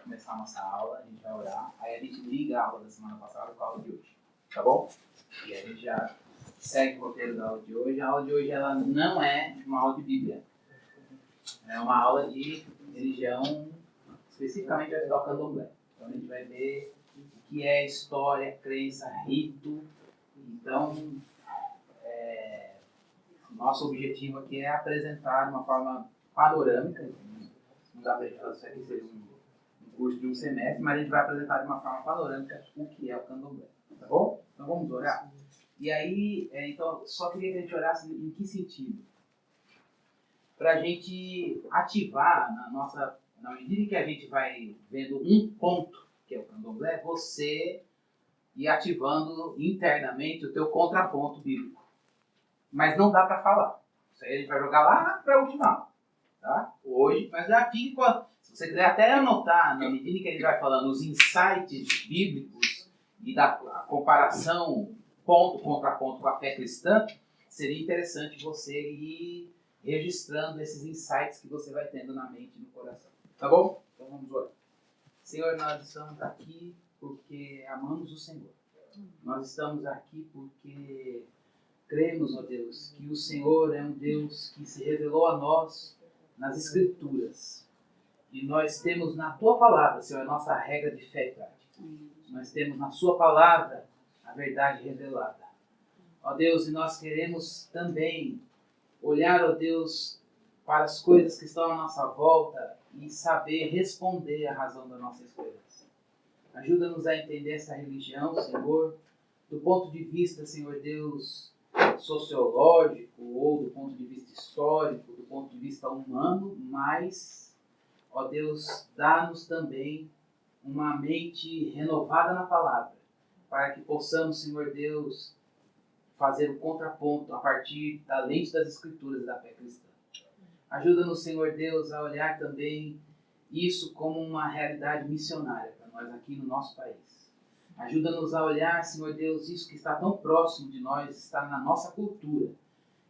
começar a nossa aula, a gente vai orar, aí a gente liga a aula da semana passada com a aula de hoje, tá bom? E a gente já segue o roteiro da aula de hoje. A aula de hoje ela não é uma aula de Bíblia, é uma aula de religião, especificamente vai estudar o candomblé. Então a gente vai ver o que é história, crença, rito. Então, nosso objetivo aqui é apresentar de uma forma panorâmica. Não dá para a gente fazer isso aqui, seria um curso de um semestre, mas a gente vai apresentar de uma forma panorâmica o que é o candomblé, tá bom? Então vamos orar? E aí, então, só queria que a gente orasse em que sentido? Para a gente ativar na medida que a gente vai vendo um ponto, que é o candomblé, você ir ativando internamente o teu contraponto bíblico. Mas não dá para falar. Isso aí a gente vai jogar lá para a última aula, tá? Hoje, mas já fique se você quiser até anotar, na medida que a gente vai falando, os insights bíblicos e da comparação ponto contra ponto com a fé cristã, seria interessante você ir registrando esses insights que você vai tendo na mente e no coração. Tá bom? Então vamos orar. Senhor, nós estamos aqui porque amamos o Senhor. Nós estamos aqui porque cremos, ó Deus, que o Senhor é um Deus que se revelou a nós nas Escrituras. E nós temos na Tua Palavra, Senhor, a nossa regra de fé e prática. Nós temos na Sua Palavra a verdade revelada. Ó Deus, e nós queremos também olhar, ó Deus, para as coisas que estão à nossa volta e saber responder à razão da nossa esperança. Ajuda-nos a entender essa religião, Senhor, do ponto de vista, Senhor Deus, sociológico ou do ponto de vista histórico, do ponto de vista humano, mas, ó Deus, dá-nos também uma mente renovada na palavra, para que possamos, Senhor Deus, fazer o contraponto a partir da lente das Escrituras e da fé cristã. Ajuda-nos, Senhor Deus, a olhar também isso como uma realidade missionária para nós aqui no nosso país. Ajuda-nos a olhar, Senhor Deus, isso que está tão próximo de nós, está na nossa cultura.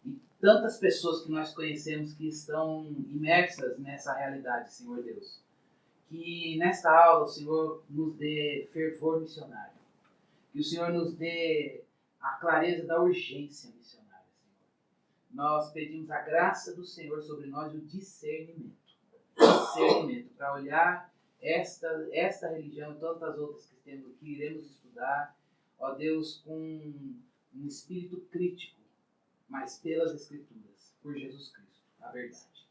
E tantas pessoas que nós conhecemos que estão imersas nessa realidade, Senhor Deus. Que nesta aula o Senhor nos dê fervor missionário. Que o Senhor nos dê a clareza da urgência missionária, Senhor. Nós pedimos a graça do Senhor sobre nós e o discernimento. Discernimento para olhar esta religião e tantas outras que iremos estudar, ó Deus, com um espírito crítico, mas pelas Escrituras, por Jesus Cristo, a verdade.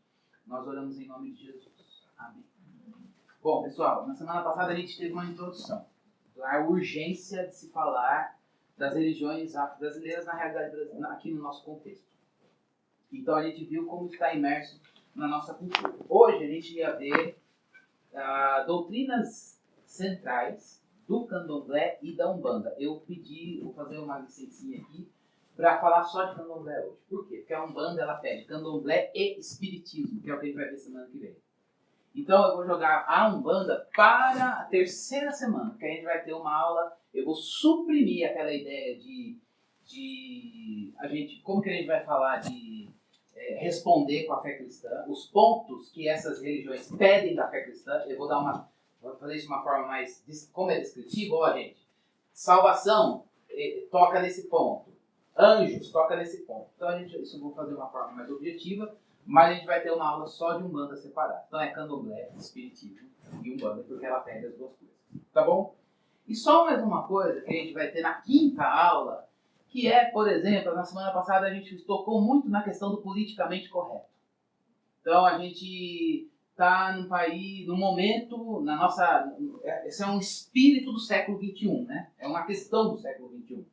Nós oramos em nome de Jesus. Amém. Bom, pessoal, na semana passada a gente teve uma introdução da urgência de se falar das religiões afro-brasileiras na realidade aqui no nosso contexto. Então a gente viu como está imerso na nossa cultura. Hoje a gente ia ver doutrinas centrais do candomblé e da umbanda. Eu vou fazer uma licencinha aqui para falar só de candomblé hoje. Por quê? Porque a umbanda ela pede candomblé e espiritismo, que é o que a gente vai ver semana que vem. Então eu vou jogar a umbanda para a terceira semana, que a gente vai ter uma aula. Eu vou suprimir aquela ideia de a gente, como que a gente vai falar de responder com a fé cristã, os pontos que essas religiões pedem da fé cristã. Eu vou fazer isso de uma forma mais, como é descritivo, ó gente, salvação toca nesse ponto, anjos toca nesse ponto. Então isso eu vou fazer de uma forma mais objetiva, mas a gente vai ter uma aula só de umbanda separada. Então é candomblé, espiritismo e umbanda, porque ela pega as duas coisas, tá bom? E só mais uma coisa que a gente vai ter na quinta aula, que é, por exemplo, na semana passada a gente tocou muito na questão do politicamente correto. Então a gente está num país, num momento, esse é um espírito do século XXI, né? É uma questão do século XXI.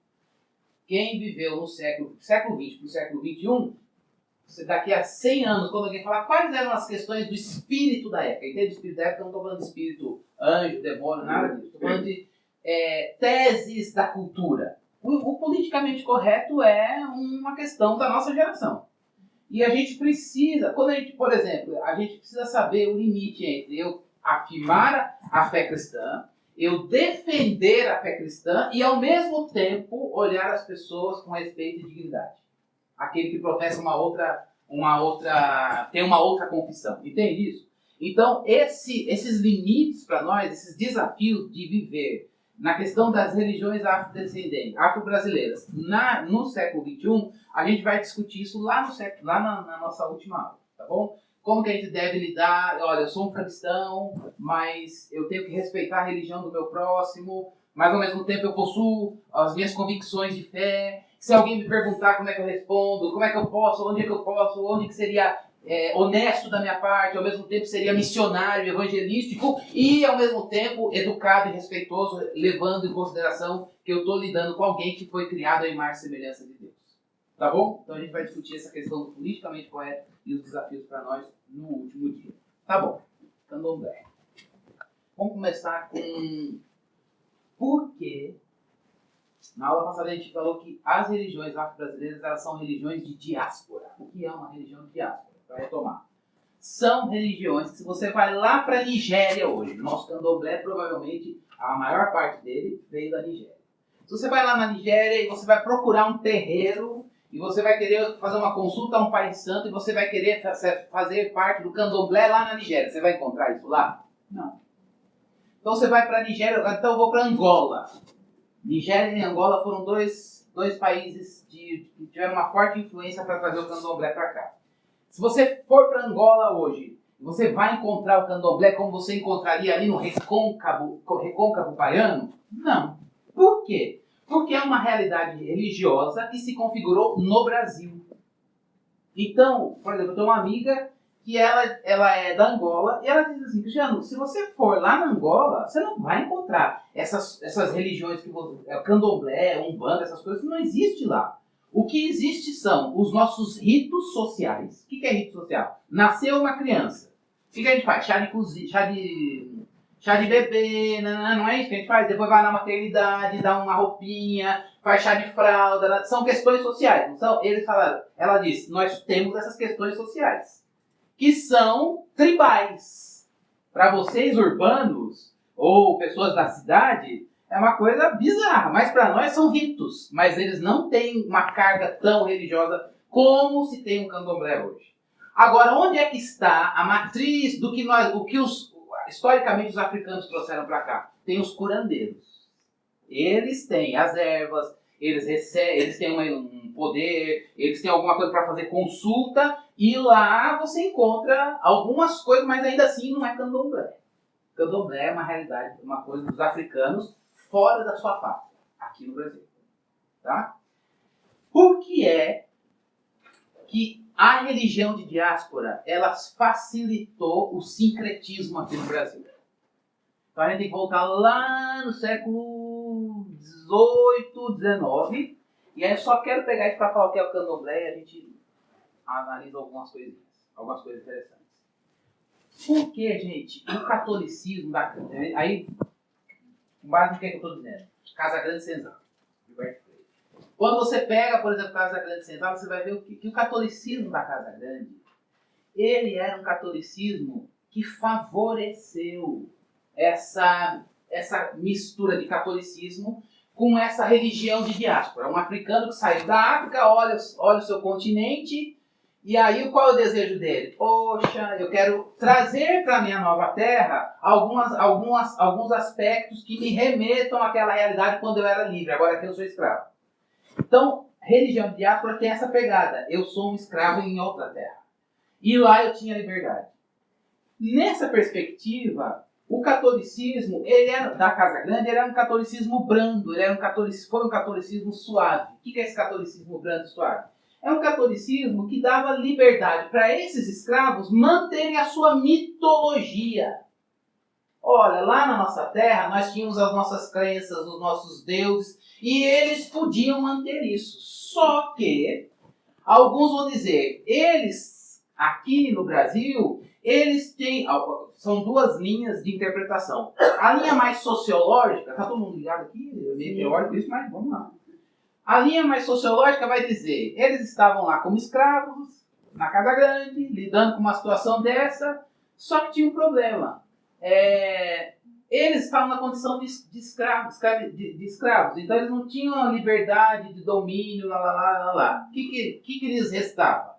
Quem viveu no século XX para o século XXI, daqui a 100 anos, quando alguém falar quais eram as questões do espírito da época, entende? Do espírito da época, eu não estou falando de espírito anjo, demônio, nada disso. Estou falando de teses da cultura. O politicamente correto é uma questão da nossa geração. E a gente precisa, por exemplo, a gente precisa saber o limite entre eu afirmar a fé cristã, eu defender a fé cristã e, ao mesmo tempo, olhar as pessoas com respeito e dignidade. Aquele que professa tem uma outra confissão. Entende isso? Então, esses limites para nós, esses desafios de viver na questão das religiões afrodescendentes, afro-brasileiras, no século XXI, a gente vai discutir isso lá na nossa última aula, tá bom? Como que a gente deve lidar? Olha, eu sou um cristão, mas eu tenho que respeitar a religião do meu próximo, mas ao mesmo tempo eu possuo as minhas convicções de fé. Se alguém me perguntar como é que eu respondo, como é que eu posso, onde é que eu posso, onde que seria honesto da minha parte, ao mesmo tempo seria missionário, evangelístico e ao mesmo tempo educado e respeitoso, levando em consideração que eu estou lidando com alguém que foi criado à imagem e semelhança de Deus. Tá bom? Então a gente vai discutir essa questão do politicamente correto e os desafios para nós no último dia. Tá bom. Candomblé. Vamos começar com por que. Na aula passada a gente falou que as religiões afro-brasileiras elas são religiões de diáspora. O que é uma religião de diáspora? Para retomar. São religiões que se você vai lá para a Nigéria hoje, nosso candomblé provavelmente a maior parte dele veio da Nigéria. Se você vai lá na Nigéria e você vai procurar um terreiro e você vai querer fazer uma consulta a um pai santo e você vai querer fazer parte do candomblé lá na Nigéria, você vai encontrar isso lá? Não. Então você vai para a Nigéria, então eu vou para Angola. Nigéria e Angola foram dois países que tiveram uma forte influência para trazer o candomblé para cá. Se você for para Angola hoje, você vai encontrar o candomblé como você encontraria ali no Recôncavo baiano? Não. Por quê? Porque é uma realidade religiosa que se configurou no Brasil. Então, por exemplo, eu tenho uma amiga que ela é da Angola e ela diz assim, Cristiano, se você for lá na Angola, você não vai encontrar essas religiões que candomblé, umbanda, essas coisas, não existe lá. O que existe são os nossos ritos sociais. O que é rito social? Nasceu uma criança. O que a gente faz? Chá de bebê, não é isso que a gente faz? Depois vai na maternidade, dá uma roupinha, faz chá de fralda. São questões sociais. Não são? Ela disse, nós temos essas questões sociais, que são tribais. Para vocês urbanos, ou pessoas da cidade, é uma coisa bizarra, mas para nós são ritos, mas eles não têm uma carga tão religiosa como se tem um candomblé hoje. Agora, onde é que está a matriz do que historicamente os africanos trouxeram para cá? Tem os curandeiros. Eles têm as ervas, eles têm um poder, eles têm alguma coisa para fazer consulta, e lá você encontra algumas coisas, mas ainda assim não é candomblé. Candomblé é uma realidade, uma coisa dos africanos fora da sua pátria, aqui no Brasil. Tá? Por que é que a religião de diáspora ela facilitou o sincretismo aqui no Brasil? Então a gente tem que voltar lá no século XVIII, XIX, e aí eu só quero pegar isso para falar o que é o candomblé e a gente analisa algumas coisas interessantes. Por que, gente, o catolicismo aí, com base no que eu estou dizendo? Casagrande Senzala, Gilberto Freire. Quando você pega, por exemplo, Casagrande Senzala, você vai ver que o catolicismo da Casagrande, ele era um catolicismo que favoreceu essa mistura de catolicismo com essa religião de diáspora. Um africano que saiu da África, olha o seu continente, e aí qual é o desejo dele? Poxa, eu quero trazer para a minha nova terra alguns aspectos que me remetam àquela realidade quando eu era livre, agora que eu sou escravo. Então, religião de diáspora tem essa pegada. Eu sou um escravo em outra terra. E lá eu tinha liberdade. Nessa perspectiva, o catolicismo, da Casagrande, ele era um catolicismo brando, foi um catolicismo suave. O que é esse catolicismo brando e suave? É um catolicismo que dava liberdade para esses escravos manterem a sua mitologia. Olha, lá na nossa terra nós tínhamos as nossas crenças, os nossos deuses, e eles podiam manter isso. Só que alguns vão dizer, eles aqui no Brasil, eles têm, são duas linhas de interpretação. A linha mais sociológica, tá todo mundo ligado aqui? É meio teórico isso, mas vamos lá. A linha mais sociológica vai dizer, eles estavam lá como escravos, na Casagrande, lidando com uma situação dessa, só que tinha um problema. Eles estavam na condição de escravos, então eles não tinham a liberdade de domínio, O que lhes restava?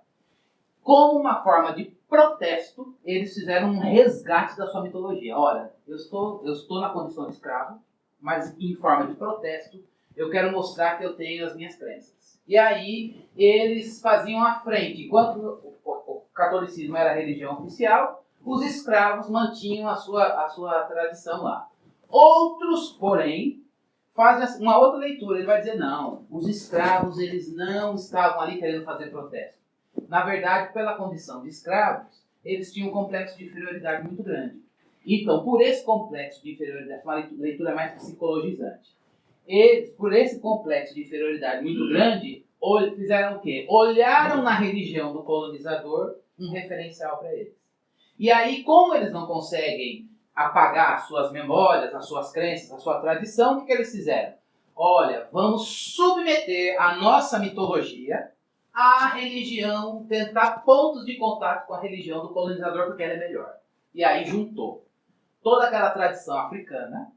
Como uma forma de protesto, eles fizeram um resgate da sua mitologia. Olha, eu estou na condição de escravo, mas em forma de protesto, eu quero mostrar que eu tenho as minhas crenças. E aí, eles faziam à frente. Enquanto o catolicismo era a religião oficial, os escravos mantinham a sua tradição lá. Outros, porém, fazem uma outra leitura. Ele vai dizer, não, os escravos eles não estavam ali querendo fazer protesto. Na verdade, pela condição de escravos, eles tinham um complexo de inferioridade muito grande. Então, por esse complexo de inferioridade, uma leitura mais psicologizante, eles, por esse complexo de inferioridade muito grande, fizeram o quê? Olharam na religião do colonizador um referencial para eles. E aí, como eles não conseguem apagar as suas memórias, as suas crenças, a sua tradição, o que eles fizeram? Olha, vamos submeter a nossa mitologia à religião, tentar pontos de contato com a religião do colonizador, porque ela é melhor. E aí juntou toda aquela tradição africana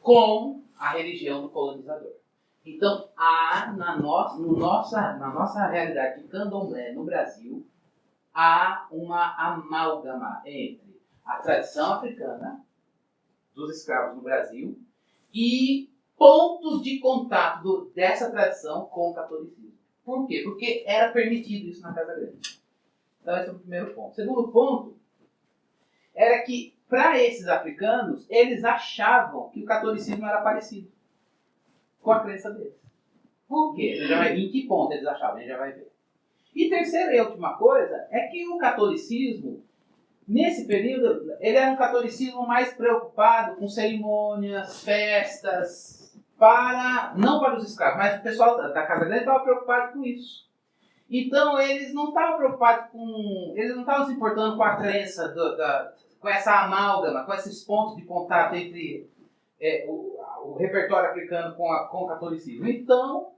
com a religião do colonizador. Então, há na nossa realidade de candomblé no Brasil, há uma amálgama entre a tradição africana dos escravos no Brasil e pontos de contato dessa tradição com o catolicismo. Por quê? Porque era permitido isso na Casa Grande. Então, esse é o primeiro ponto. O segundo ponto era que, para esses africanos, eles achavam que o catolicismo era parecido com a crença deles. Por quê? Você já vai ver em que ponto eles achavam, a gente já vai ver. E terceira e última coisa é que o catolicismo, nesse período, ele era um catolicismo mais preocupado com cerimônias, festas, não para os escravos, mas o pessoal da Casa Grande estava preocupado com isso. Então, eles não estavam preocupados eles não estavam se importando com a crença, com essa amálgama, com esses pontos de contato entre o repertório africano com o catolicismo. Então,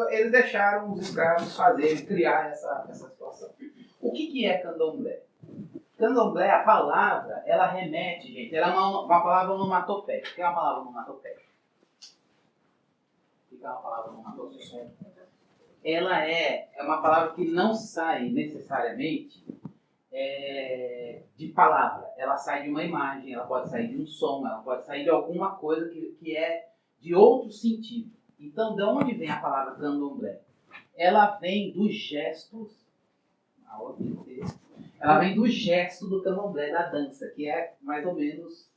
eles deixaram os escravos criar essa situação. O que é candomblé? Candomblé, a palavra, ela remete, gente, ela é uma palavra onomatopeica. O que é uma palavra onomatopeica? O que é uma palavra onomatopeica? Ela é uma palavra que não sai necessariamente de palavra. Ela sai de uma imagem, ela pode sair de um som, ela pode sair de alguma coisa que é de outro sentido. Então, de onde vem a palavra candomblé? Ela vem dos gestos. Ela vem do gesto do candomblé, da dança, que é mais ou menos.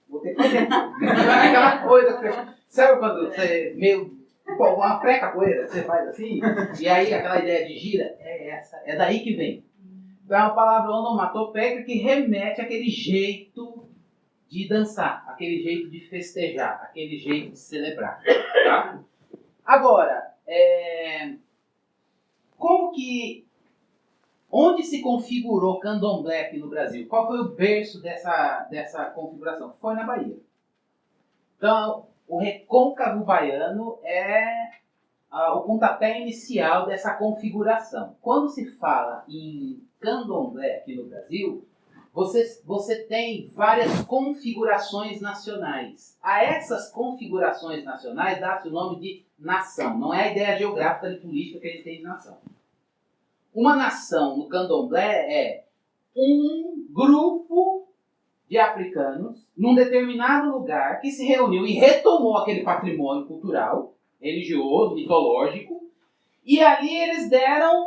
Vou ter que fazer. Aquela coisa que. Sabe quando você meio. Uma pré-capoeira, você faz assim, e aí aquela ideia de gira, é daí que vem. Então é uma palavra onomatopeica que remete àquele jeito de dançar, aquele jeito de festejar, aquele jeito de celebrar. Tá? Agora, onde se configurou candomblé aqui no Brasil? Qual foi o berço dessa configuração? Foi na Bahia. Então, o recôncavo baiano é o pontapé inicial dessa configuração. Quando se fala em candomblé aqui no Brasil, você tem várias configurações nacionais. A essas configurações nacionais dá-se o nome de nação. Não é a ideia geográfica e política que a gente tem de nação. Uma nação no candomblé é um grupo de africanos num determinado lugar que se reuniu e retomou aquele patrimônio cultural, religioso, mitológico, e ali eles deram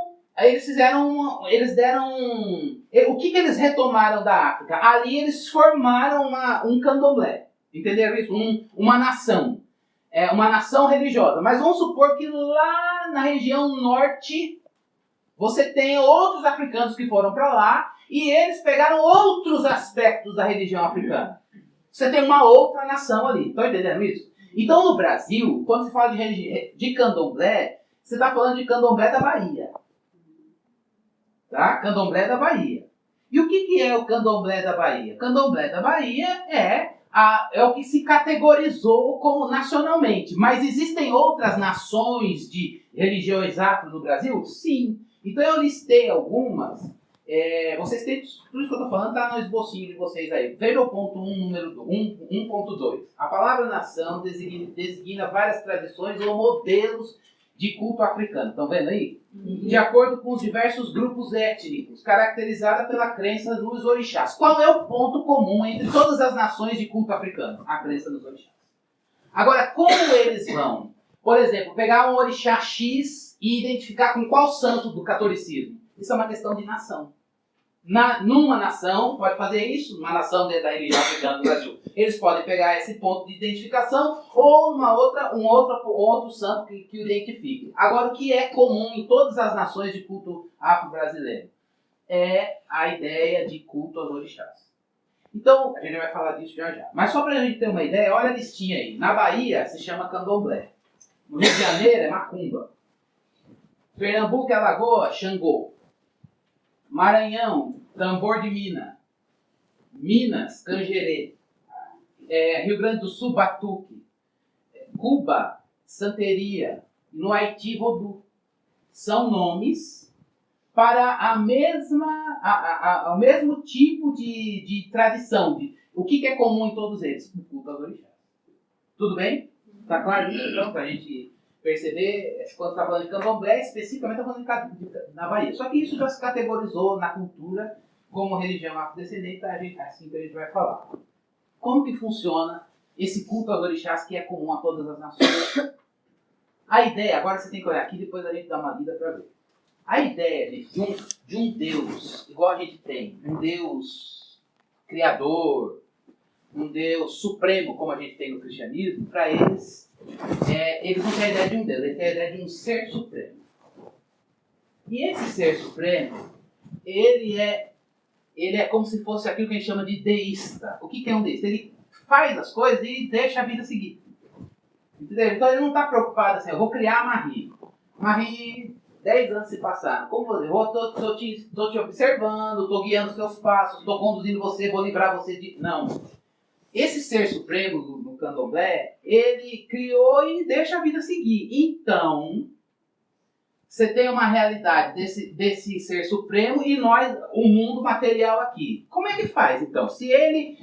o que eles retomaram da África? Ali eles formaram um candomblé, entenderam isso? Uma nação, uma nação religiosa. Mas vamos supor que lá na região norte você tem outros africanos que foram para lá e eles pegaram outros aspectos da religião africana. Você tem uma outra nação ali. Estão entendendo isso? Então, no Brasil, quando se fala de candomblé, você está falando de candomblé da Bahia. Tá? Candomblé da Bahia. E o que é o candomblé da Bahia? Candomblé da Bahia é o que se categorizou como nacionalmente. Mas existem outras nações de religiões afro no Brasil? Sim. Então eu listei algumas. Vocês têm, tudo isso que eu estou falando está no esbocinho de vocês aí. Veja o ponto 1, número 1.2. A palavra nação designa várias tradições ou modelos de culto africano. Estão vendo aí? De acordo com os diversos grupos étnicos, caracterizada pela crença nos orixás. Qual é o ponto comum entre todas as nações de culto africano? A crença nos orixás. Agora, como eles vão, por exemplo, pegar um orixá X e identificar com qual santo do catolicismo? Isso é uma questão de nação. Numa nação, pode fazer isso, numa nação dentro da religião africana do Brasil. Eles podem pegar esse ponto de identificação ou um outro santo que o identifique. Agora, o que é comum em todas as nações de culto afro-brasileiro? É a ideia de culto aos orixás. Então, a gente vai falar disso já já. Mas só para a gente ter uma ideia, olha a listinha aí. Na Bahia, se chama candomblé. No Rio de Janeiro, é macumba. Pernambuco e Alagoas, Xangô. Maranhão, tambor de mina. Minas, canjerê. Rio Grande do Sul, batuque. Cuba, santeria. No Haiti, vodú. São nomes para o mesmo tipo de tradição. O que é comum em todos eles? O culto aos orixás. Tudo bem? Está claro isso, então, para a gente perceber, quando está falando de candomblé, especificamente está falando na Bahia. Só que isso já se categorizou na cultura como religião afrodescendente, assim que a gente vai falar. Como que funciona esse culto aos orixás que é comum a todas as nações? A ideia, agora você tem que olhar aqui, depois a gente dá uma lida para ver. A ideia, gente, de um Deus, igual a gente tem, um Deus criador, um Deus supremo, como a gente tem no cristianismo, para eles não têm a ideia de um Deus, eles têm a ideia de um ser supremo. E esse ser supremo, ele é como se fosse aquilo que a gente chama de deísta. O que é um deísta? Ele faz as coisas e deixa a vida seguir. Entendeu? Então ele não está preocupado assim, eu vou criar a Marie. Marie, 10 anos se passaram. Como você? Estou te observando, estou guiando os seus passos, estou conduzindo você, vou livrar você de... Não. Esse ser supremo no candomblé, ele criou e deixa a vida seguir. Então, você tem uma realidade desse ser supremo e nós, o mundo material aqui. Como é que faz, então? Se ele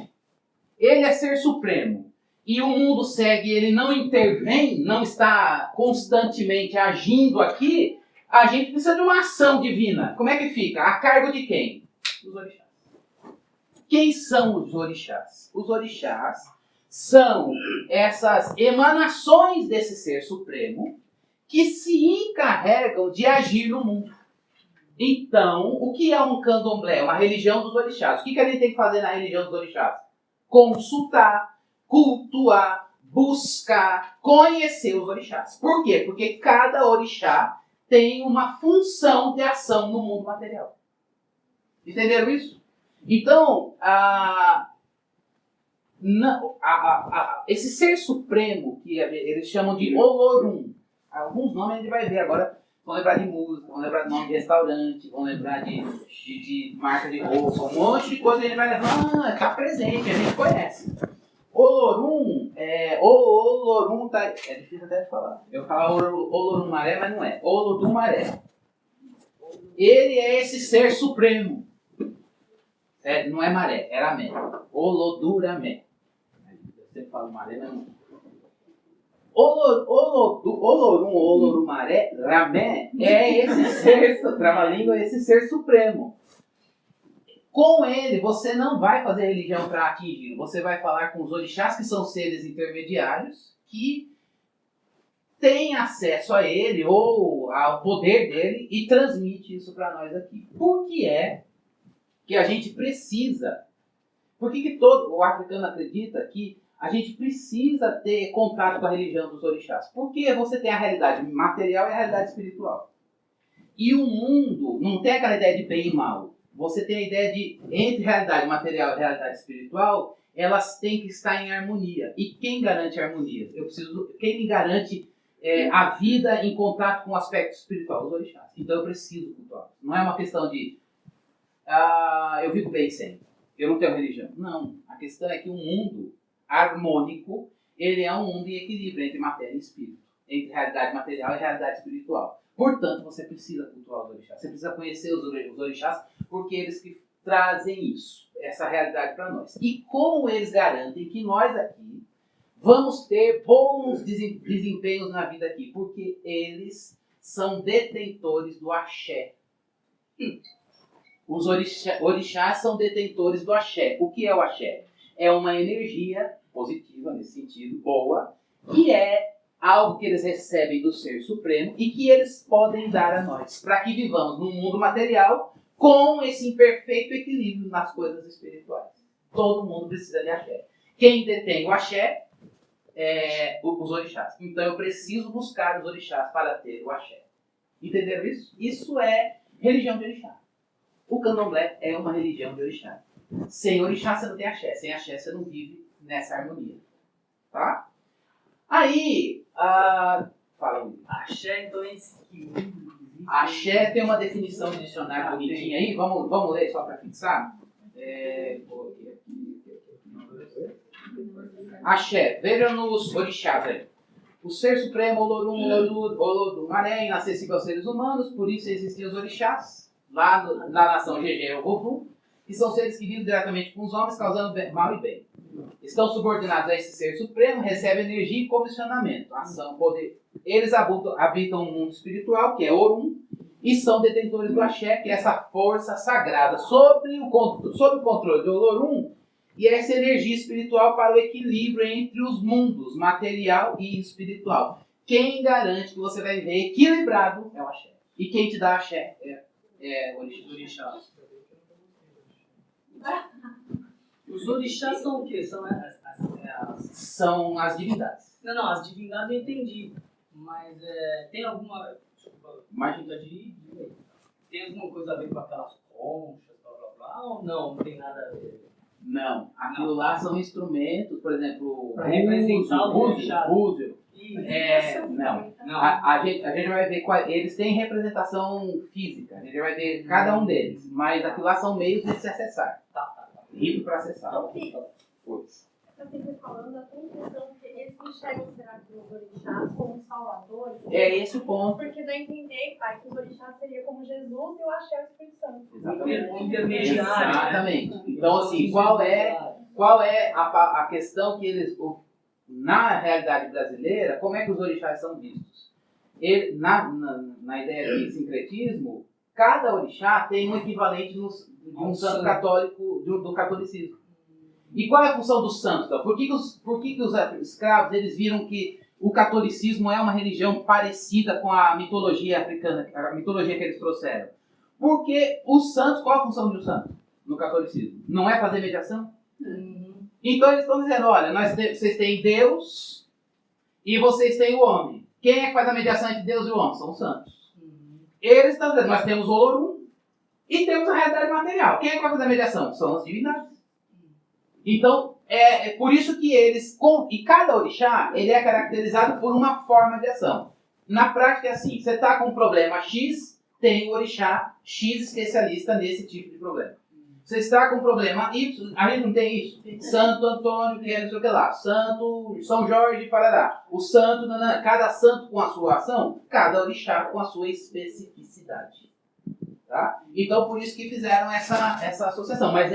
é ser supremo e o mundo segue, ele não intervém, não está constantemente agindo aqui, a gente precisa de uma ação divina. Como é que fica? A cargo de quem? Dos orixás. Quem são os orixás? Os orixás são essas emanações desse ser supremo que se encarregam de agir no mundo. Então, o que é um candomblé? Uma religião dos orixás. O que a gente tem que fazer na religião dos orixás? Consultar, cultuar, buscar, conhecer os orixás. Por quê? Porque cada orixá tem uma função de ação no mundo material. Entenderam isso? Então, esse ser supremo, que eles chamam de Olorum, alguns nomes a gente vai ver agora, vão lembrar de música, vão lembrar de nome de restaurante, vão lembrar de marca de roupa, um monte de coisa a gente vai levar, está presente, a gente conhece. Olorum, Olorum tá, é difícil até de falar. Eu falo Olorum Maré, mas não é. Olodum Maré. Ele é esse ser supremo. Não é maré, era Amé. Oloduramé. Eu sempre falo maré, mas não. Olorum, Olorumaré, Ramé é esse ser, trava-língua, esse ser supremo. Com ele, você não vai fazer religião para atingir. Você vai falar com os orixás, que são seres intermediários, que têm acesso a ele ou ao poder dele e transmite isso para nós aqui. Por que é que a gente precisa? Por que todo o africano acredita que a gente precisa ter contato com a religião dos orixás? Porque você tem a realidade material e a realidade espiritual. E o mundo não tem aquela ideia de bem e mal. Você tem a ideia de, entre realidade material e realidade espiritual, elas têm que estar em harmonia. E quem garante a harmonia? Quem me garante a vida em contato com o aspecto espiritual? Os orixás. Então eu preciso cultuar. Não é uma questão de eu vivo bem sem, eu não tenho religião. Não, a questão é que o mundo harmônico, ele é um mundo em equilíbrio entre matéria e espírito, entre realidade material e realidade espiritual. Portanto, você precisa cultuar os orixás, você precisa conhecer os orixás, porque eles que trazem isso, essa realidade para nós. E como eles garantem que nós aqui vamos ter bons desempenhos na vida aqui, porque eles são detentores do axé. Os orixás são detentores do axé. O que é o axé? É uma energia positiva, nesse sentido, boa, que é algo que eles recebem do Ser Supremo e que eles podem dar a nós, para que vivamos num mundo material com esse imperfeito equilíbrio nas coisas espirituais. Todo mundo precisa de axé. Quem detém o axé é os orixás. Então eu preciso buscar os orixás para ter o axé. Entenderam isso? Isso é religião de orixá. O candomblé é uma religião de orixá. Sem orixá você não tem axé. Sem axé você não vive nessa harmonia. Tá? Aí, fala aí. Axé, então, é esse equilíbrio. Axé tem uma definição de dicionário bonitinha aí. Vamos ler só para fixar? Axé, veja nos orixás aí. O Ser Supremo, Olorum, Olodum, Maré, inacessível aos seres humanos, por isso existem os orixás, lá na nação GG, o Ogum, que são seres que vivem diretamente com os homens, causando mal e bem. Estão subordinados a esse Ser Supremo, recebem energia e comissionamento, ação, poder. Eles habitam um mundo espiritual, que é Orum, e são detentores do Axé, que é essa força sagrada, sob o controle do Olorum, e essa energia espiritual para o equilíbrio entre os mundos, material e espiritual. Quem garante que você vai viver equilibrado é o Axé. E quem te dá Axé é o orixá. Os orixás são o quê? São as divindades. Não, as divindades eu entendi. Mas tem alguma... Imagina. Tem alguma coisa a ver com aquelas conchas, blá blá blá, ou não tem nada a ver? Não, aquilo lá são instrumentos, por exemplo, para representar os orixás. búzio. Não. A gente vai ver eles têm representação física, a gente vai ver cada um deles, mas aquilo lá são meios de se acessar. Tá. Rito para acessar. Então, Fico, está sempre falando, a conclusão que eles enxergam, será que os orixás como salvadores? É esse o ponto. Porque dá a entender, pai, que os orixás seria como Jesus e o Axé é o Espírito Santo. Exatamente. Intermediário. Exatamente. Então, assim, qual é a questão que eles... Na realidade brasileira, como é que os orixás são vistos? Na ideia de sincretismo, cada orixá tem um equivalente de um santo católico, do catolicismo. E qual é a função dos santos? Então? Por que os escravos eles viram que o catolicismo é uma religião parecida com a mitologia africana, a mitologia que eles trouxeram? Porque os santos, qual a função de um santo no catolicismo? Não é fazer mediação? Então eles estão dizendo, olha, vocês têm Deus e vocês têm o homem. Quem é que faz a mediação entre Deus e o homem? São os santos. Eles estão dizendo, nós temos o Olorum e temos a realidade material. Quem é que vai fazer a mediação? São as divindades. Então, é por isso que eles... E cada orixá, ele é caracterizado por uma forma de ação. Na prática é assim, você está com um problema X, tem o orixá X especialista nesse tipo de problema. Você está com um problema Y, a gente não tem isso? Santo Antônio, que é não sei o que lá. Santo São Jorge, Parará. O santo, cada santo com a sua ação, cada orixá com a sua especificidade. Tá? Então, por isso que fizeram essa associação. Mas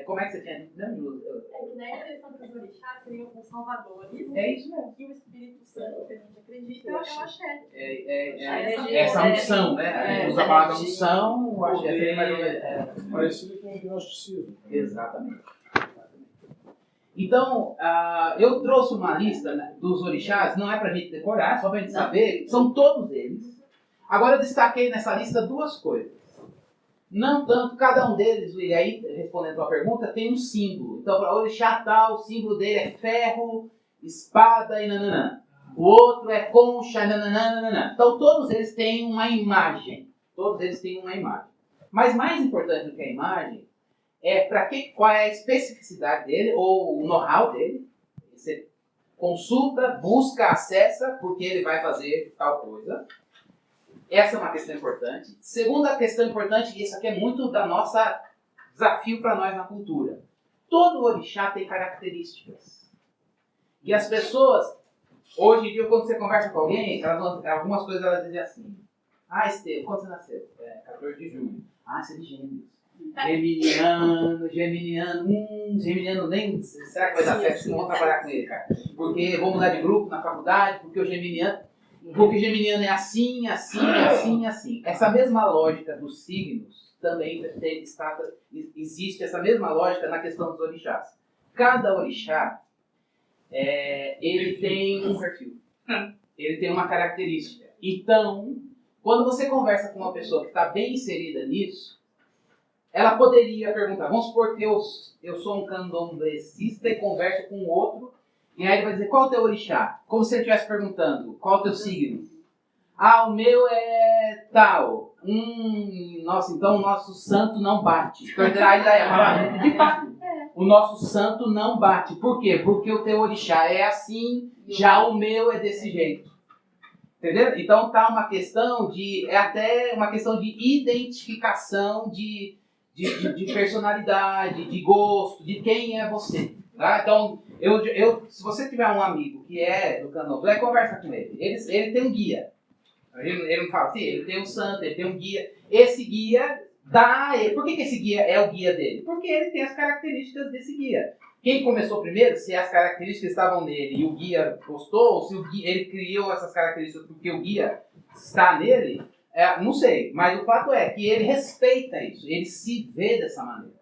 como é que você tinha dito? É que na questão que os orixás seriam os salvadores. É isso mesmo. E o Espírito Santo, que a gente acredita, é o Axé. Essa unção, né? Usa a palavra unção, o Axé seria mais ou menos. Parecido com o gnosticismo. Exatamente. Então, eu trouxe uma lista, né, dos orixás, não é pra gente decorar, só pra gente saber, são todos eles. Agora eu destaquei nessa lista duas coisas. Não tanto, cada um deles, e aí, respondendo a tua pergunta, tem um símbolo. Então, para orixá tal, o símbolo dele é ferro, espada e nananã. O outro é concha, nananã. Então, todos eles têm uma imagem. Todos eles têm uma imagem. Mas mais importante do que a imagem é qual é a especificidade dele, ou o know-how dele. Você consulta, busca, acessa, porque ele vai fazer tal coisa. Essa é uma questão importante. Segunda questão importante, e isso aqui é muito da nossa desafio para nós na cultura. Todo orixá tem características. E as pessoas, hoje em dia, quando você conversa com alguém, algumas coisas elas dizem assim. Estevam, quando você nasceu? 14 de junho. Você é de Gêmeos. Geminiano nem. Será que vai dar certo? Não vou trabalhar com ele, cara. Porque vou mudar de grupo na faculdade, porque o Geminiano. Porque o Geminiano é assim. Essa mesma lógica dos signos também existe essa mesma lógica na questão dos orixás. Cada orixá ele tem um perfil, ele tem uma característica. Então, quando você conversa com uma pessoa que está bem inserida nisso, ela poderia perguntar, vamos supor que eu sou um candomblessista e converso com outro, e aí ele vai dizer, qual é o teu orixá? Como se ele estivesse perguntando, qual é o teu signo? Ah, o meu é tal. Nossa, então o nosso santo não bate. De fato, o nosso santo não bate. Por quê? Porque o teu orixá é assim, já o meu é desse jeito. Entendeu? Então tá uma questão é até uma questão de identificação de personalidade, de gosto, de quem é você. Tá? Então, se você tiver um amigo que é do candomblé, conversa com ele. Ele tem um guia. Ele não fala assim, ele tem um santo, ele tem um guia. Esse guia dá a ele. Por que esse guia é o guia dele? Porque ele tem as características desse guia. Quem começou primeiro, se as características estavam nele e o guia gostou, ou se ele criou essas características porque o guia está nele, não sei. Mas o fato é que ele respeita isso, ele se vê dessa maneira.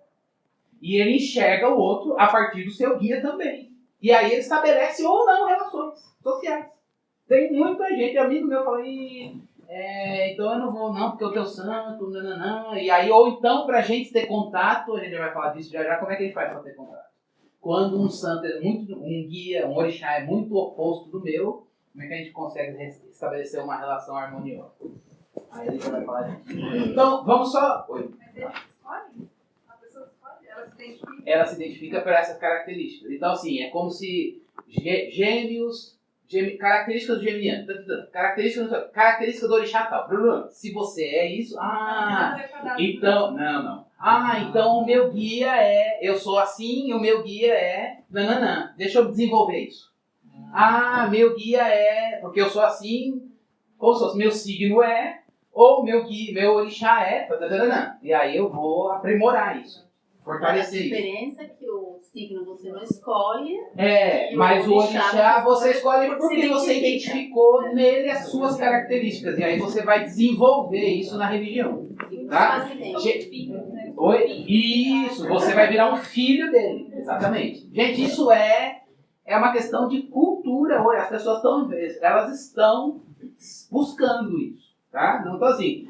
E ele enxerga o outro a partir do seu guia também. E aí ele estabelece ou não relações sociais. Tem muita gente, amigo meu, fala, então eu não vou não, porque o teu santo, nananã. E aí, ou então, pra gente ter contato, a gente já vai falar disso já, como é que ele faz pra ter contato? Quando um santo é um guia, um orixá é muito oposto do meu, como é que a gente consegue estabelecer uma relação harmoniosa? Aí a gente vai falar disso. Então, vamos só... Oi. Mas ele escolhe? A pessoa escolhe? Ela se identifica? Ela se identifica por essas características. Então, assim, é como se gêmeos... características do geminiano. Características do orixá tal. Se você é isso... então... Não. Então o meu guia eu sou assim e o meu guia é... Nananã. Deixa eu desenvolver isso. Meu guia porque eu sou assim, ou se fosse meu signo ou meu orixá e aí eu vou aprimorar isso. Fortalecer isso. A diferença é que o signo você não escolhe. Mas o orixá você escolhe porque você identificou nele as suas características. E aí você vai desenvolver isso na religião. Tá? Isso, você vai virar um filho dele. Exatamente. Gente, isso é uma questão de cultura hoje. As pessoas estão buscando isso. Tá? Não estou assim,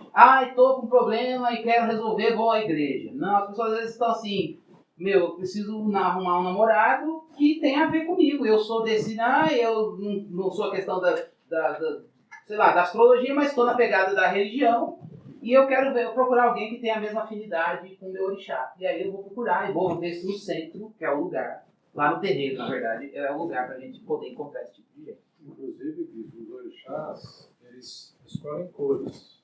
estou com um problema e quero resolver, vou à igreja. Não, as pessoas às vezes estão assim, eu preciso arrumar um namorado que tem a ver comigo. Eu sou desse, eu não sou a questão da astrologia, mas estou na pegada da religião. E eu quero procurar alguém que tenha a mesma afinidade com o meu orixá. E aí eu vou procurar e vou ver no centro, que é o lugar, lá no terreiro, na verdade, é o lugar para a gente poder encontrar esse tipo de gente. Inclusive, os orixás, eles escolhem cores.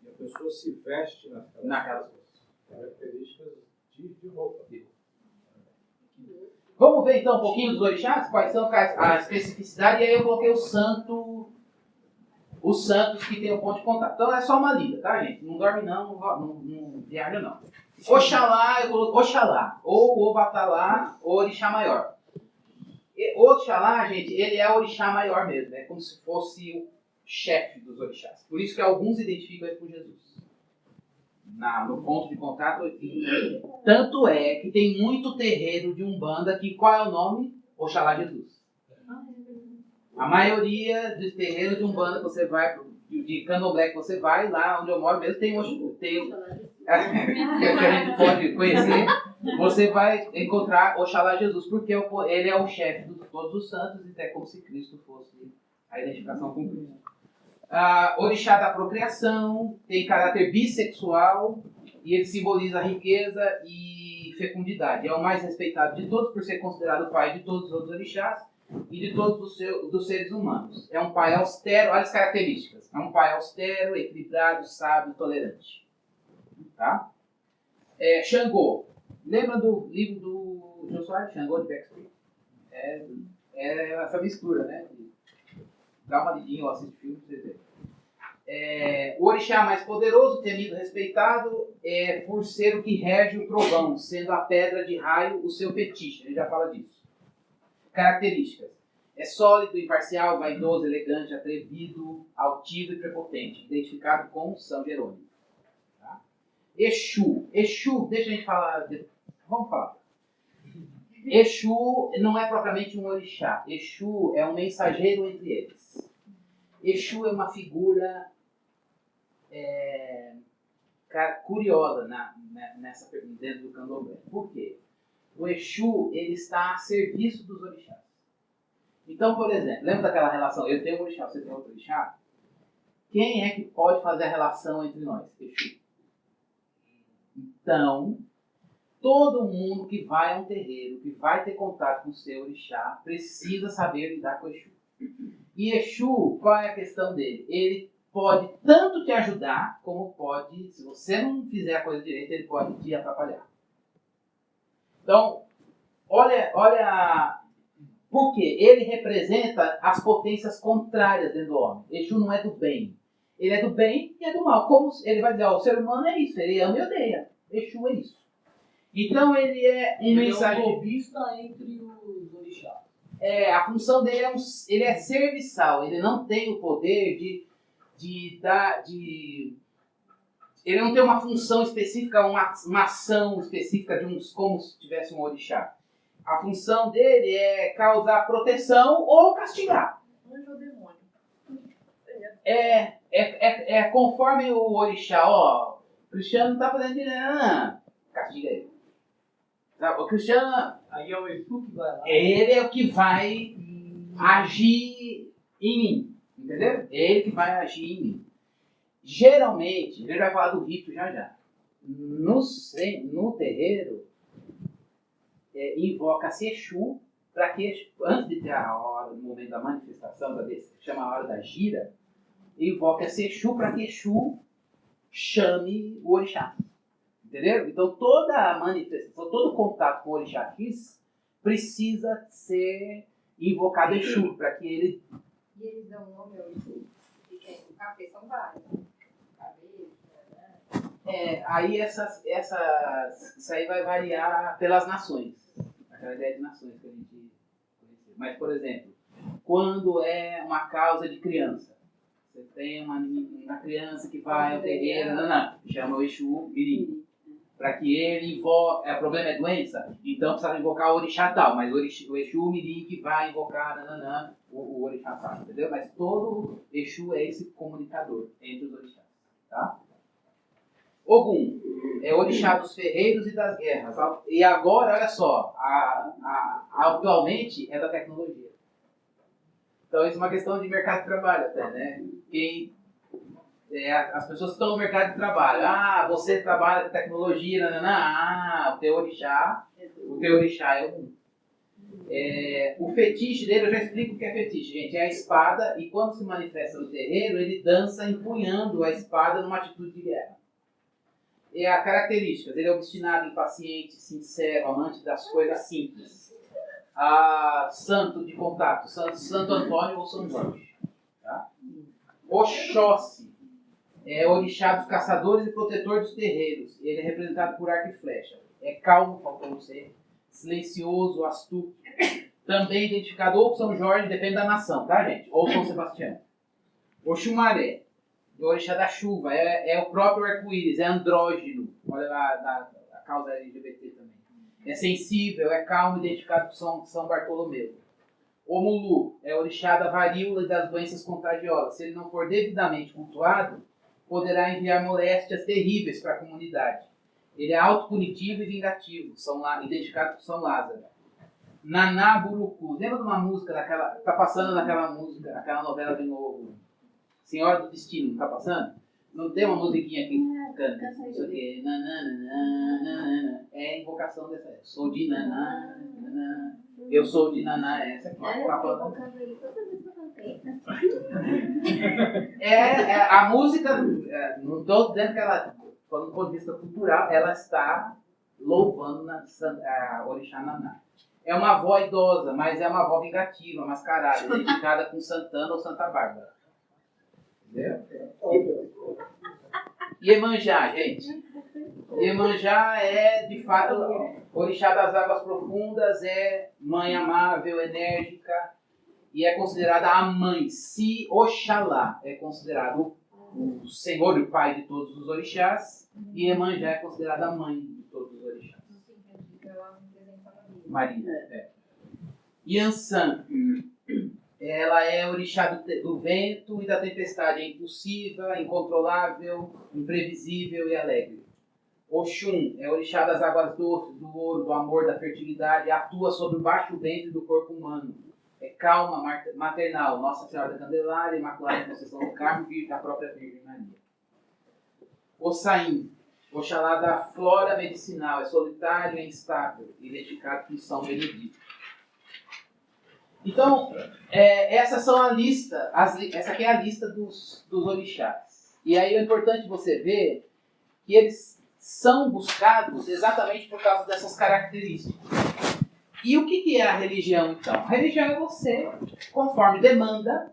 E a pessoa se veste naquelas características de roupa. Vamos ver então um pouquinho dos orixás? Quais são a especificidade? E aí eu coloquei os santos que tem o ponto de contato. Então é só uma lida, tá, gente? Não dorme não viaja não. Oxalá, eu coloquei Oxalá, ou Obatalá, ou Orixá Maior. Oxalá, gente, ele é o orixá maior mesmo, é como se fosse o chefe dos orixás. Por isso que alguns identificam ele com Jesus. No ponto de contato, tanto é que tem muito terreiro de Umbanda que qual é o nome? Oxalá Jesus. A maioria dos terreiros de Umbanda que você vai, de Candomblé que você vai, lá onde eu moro mesmo, tem que a gente pode conhecer, você vai encontrar Oxalá Jesus, porque ele é o chefe de todos os santos, e é como se Cristo fosse a identificação com Cristo. Orixá da procriação, tem caráter bissexual, e ele simboliza riqueza e fecundidade. É o mais respeitado de todos, por ser considerado o pai de todos os outros orixás, e de todos os seres humanos. É um pai austero, olha as características. É um pai austero, equilibrado, sábio, tolerante. Tá? Xangô. Lembra do livro do Jô Soares, Xangô de Backstreet? É essa mistura, né? Dá uma lidinha ou assiste filme pra você ver. O orixá mais poderoso, temido, respeitado, é por ser o que rege o trovão, sendo a pedra de raio o seu fetiche. Ele já fala disso. Características. É sólido, imparcial, vaidoso, elegante, atrevido, altivo e prepotente, identificado com São Jerônimo. Tá? Exu. Exu, deixa a gente falar. Vamos falar. Exu não é propriamente um orixá. Exu é um mensageiro entre eles. Exu é uma figura curiosa nessa pergunta dentro do candomblé. Por quê? O Exu ele está a serviço dos orixás. Então, por exemplo, lembra daquela relação? Eu tenho um orixá, você tem outro orixá? Quem é que pode fazer a relação entre nós? Exu. Então, todo mundo que vai a um terreiro, que vai ter contato com o seu orixá, precisa saber lidar com o Exu. E Exu, qual é a questão dele? Ele pode tanto te ajudar, como pode, se você não fizer a coisa direito, ele pode te atrapalhar. Então, olha por quê? Ele representa as potências contrárias dentro do homem. Exu não é do bem. Ele é do bem e é do mal. Como ele vai dizer, o ser humano é isso, ele ama e odeia. Exu é isso. Então ele é um mensageiro. Ele é um lobista entre os orixás. A função dele ele é serviçal. Ele não tem o poder ele não tem uma função específica, uma ação específica como se tivesse um orixá. A função dele é causar proteção ou castigar. Anjo ou demônio. Conforme o orixá, ó, o Cristiano não está fazendo direito, castiga ele. O Cristiano, Aí é o Exu que vai lá. ele é o que vai agir em mim, entendeu? É ele que vai agir em mim. Geralmente, ele vai falar do rito já. No terreiro, invoca-se Exu, para que, antes de ter a hora, no momento da manifestação, chama a hora da gira, invoca-se Exu para que Exu chame o orixá. Entendeu? Então toda a manifestação, todo contato com o orixá precisa ser invocado Exu, para que ele... E eles dão nome ao Exu? O café são vários. Aí isso aí vai variar pelas nações. Aquela ideia de nações que a gente conheceu. Mas, por exemplo, quando é uma causa de criança, você tem uma criança que vai ao terreiro, chama o Exu Mirim. Para que ele invoque... O problema é doença? Então precisa invocar o orixá tal, mas o Exu Mirim que vai invocar o orixá tal, entendeu? Mas todo Exu é esse comunicador entre os orixás, tá? Ogum é orixá dos ferreiros e das guerras. E agora, olha só, atualmente é da tecnologia. Então isso é uma questão de mercado de trabalho até, né? As pessoas que estão no mercado de trabalho. Você trabalha com tecnologia, o teu orixá é Ogum. O fetiche dele, eu já explico o que é fetiche, gente. É a espada, e quando se manifesta no terreiro, ele dança empunhando a espada numa atitude de guerra. A características, ele é obstinado, impaciente, sincero, amante das coisas simples. Santo de contato, Santo Antônio ou São Jorge. Tá? Oxóssi é orixá dos caçadores e protetor dos terreiros. Ele é representado por arco e flecha. É calmo, faltou você, silencioso, astuto. Também identificado ou por São Jorge, depende da nação, tá, gente? Ou São Sebastião. Oxumaré, o orixá da chuva, é o próprio arco-íris, é andrógeno. Olha lá a causa LGBT também. É sensível, é calmo, identificado por São Bartolomeu. O Mulu é o orixá da varíola e das doenças contagiosas. Se ele não for devidamente cultuado, poderá enviar moléstias terríveis para a comunidade. Ele é autopunitivo e vingativo, identificado por São Lázaro. Naná Burucu, lembra de uma música daquela, tá passando naquela música, aquela novela de novo, Senhora do Destino, tá passando? Não tem uma musiquinha que canta, não sei o que, é a invocação dessa, sou de naná, eu sou de naná, essa aqui. A música, não estou dizendo que ela, do ponto de vista cultural, ela está louvando a orixá Naná. É uma avó idosa, mas é uma avó vingativa, mascarada, identificada com Santana ou Santa Bárbara. Entendeu? Iemanjá, gente. Iemanjá é, de fato, orixá das águas profundas, é mãe amável, enérgica, e é considerada a mãe. Se Oxalá é considerado o senhor e o pai de todos os orixás, e Iemanjá é considerada a mãe de todos os orixás. Maria. Yansan, ela é orixá do vento e da tempestade, é impulsiva, incontrolável, imprevisível e alegre. Oxum é orixá das águas doces, do ouro, do amor, da fertilidade, atua sobre o baixo ventre do corpo humano. É calma, maternal, Nossa Senhora da Candelária, Imaculada Conceição do Carmo, a própria Virgem Maria. Ossain, Oxalá da flora medicinal, é solitário e instável, identificado com São Benedito. Então, essas são a lista, essa aqui é a lista dos orixás. E aí é importante você ver que eles são buscados exatamente por causa dessas características. E o que é a religião, então? A religião é você, conforme demanda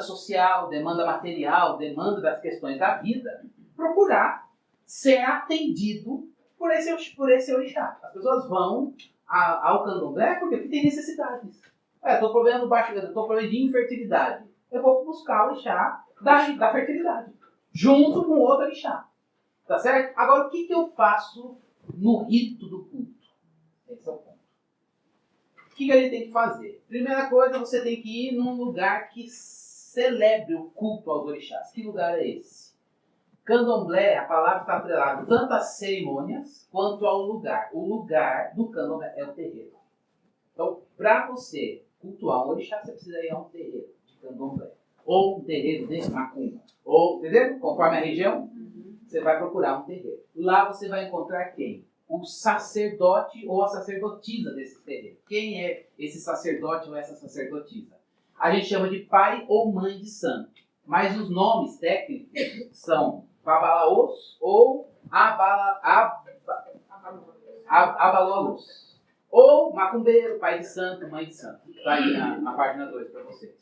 social, demanda material, demanda das questões da vida, procurar ser atendido por esse orixá. As pessoas vão ao candomblé porque tem necessidades. Estou com problema de infertilidade. Eu vou buscar o orixá da fertilidade, junto com outro orixá. Tá certo? Agora, o que eu faço no rito do culto? Esse é o ponto. O que a gente tem que fazer? Primeira coisa, você tem que ir num lugar que celebre o culto aos orixás. Que lugar é esse? Candomblé, a palavra está atrelada tanto às cerimônias quanto ao lugar. O lugar do candomblé é o terreiro. Então, para você cultuar um orixá, você precisa ir a um terreiro de candomblé. Ou um terreiro de macumba. Ou, entendeu? Conforme a região, você vai procurar um terreiro. Lá você vai encontrar quem? O sacerdote ou a sacerdotisa desse terreiro. Quem é esse sacerdote ou essa sacerdotisa? A gente chama de pai ou mãe de santo. Mas os nomes técnicos são Babalaos ou Abalaos. Ou macumbeiro, pai de santo, mãe de santo. Está aí na página 2 para vocês.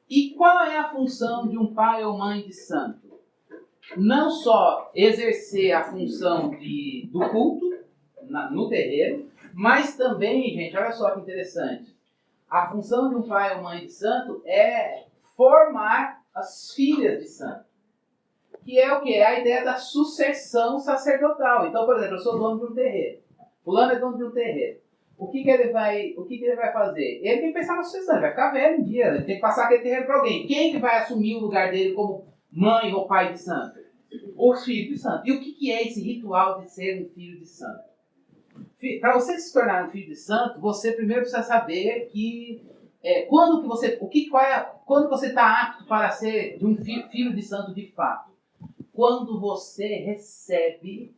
E qual é a função de um pai ou mãe de santo? Não só exercer a função do culto no terreiro, mas também, gente, olha só que interessante. A função de um pai ou mãe de santo é formar as filhas de santo. Que é o quê? É a ideia da sucessão sacerdotal. Então, por exemplo, eu sou dono de um terreiro. Fulano é dono de um terreiro. O que ele vai fazer? Ele tem que pensar na sucessão. Ele vai ficar velho um dia. Ele tem que passar aquele terreiro para alguém. Quem que vai assumir o lugar dele como mãe ou pai de santo? O filho de santo. E o que é esse ritual de ser um filho de santo? Para você se tornar um filho de santo, você primeiro precisa saber que quando você está apto para ser de um filho de santo de fato. Quando você recebe,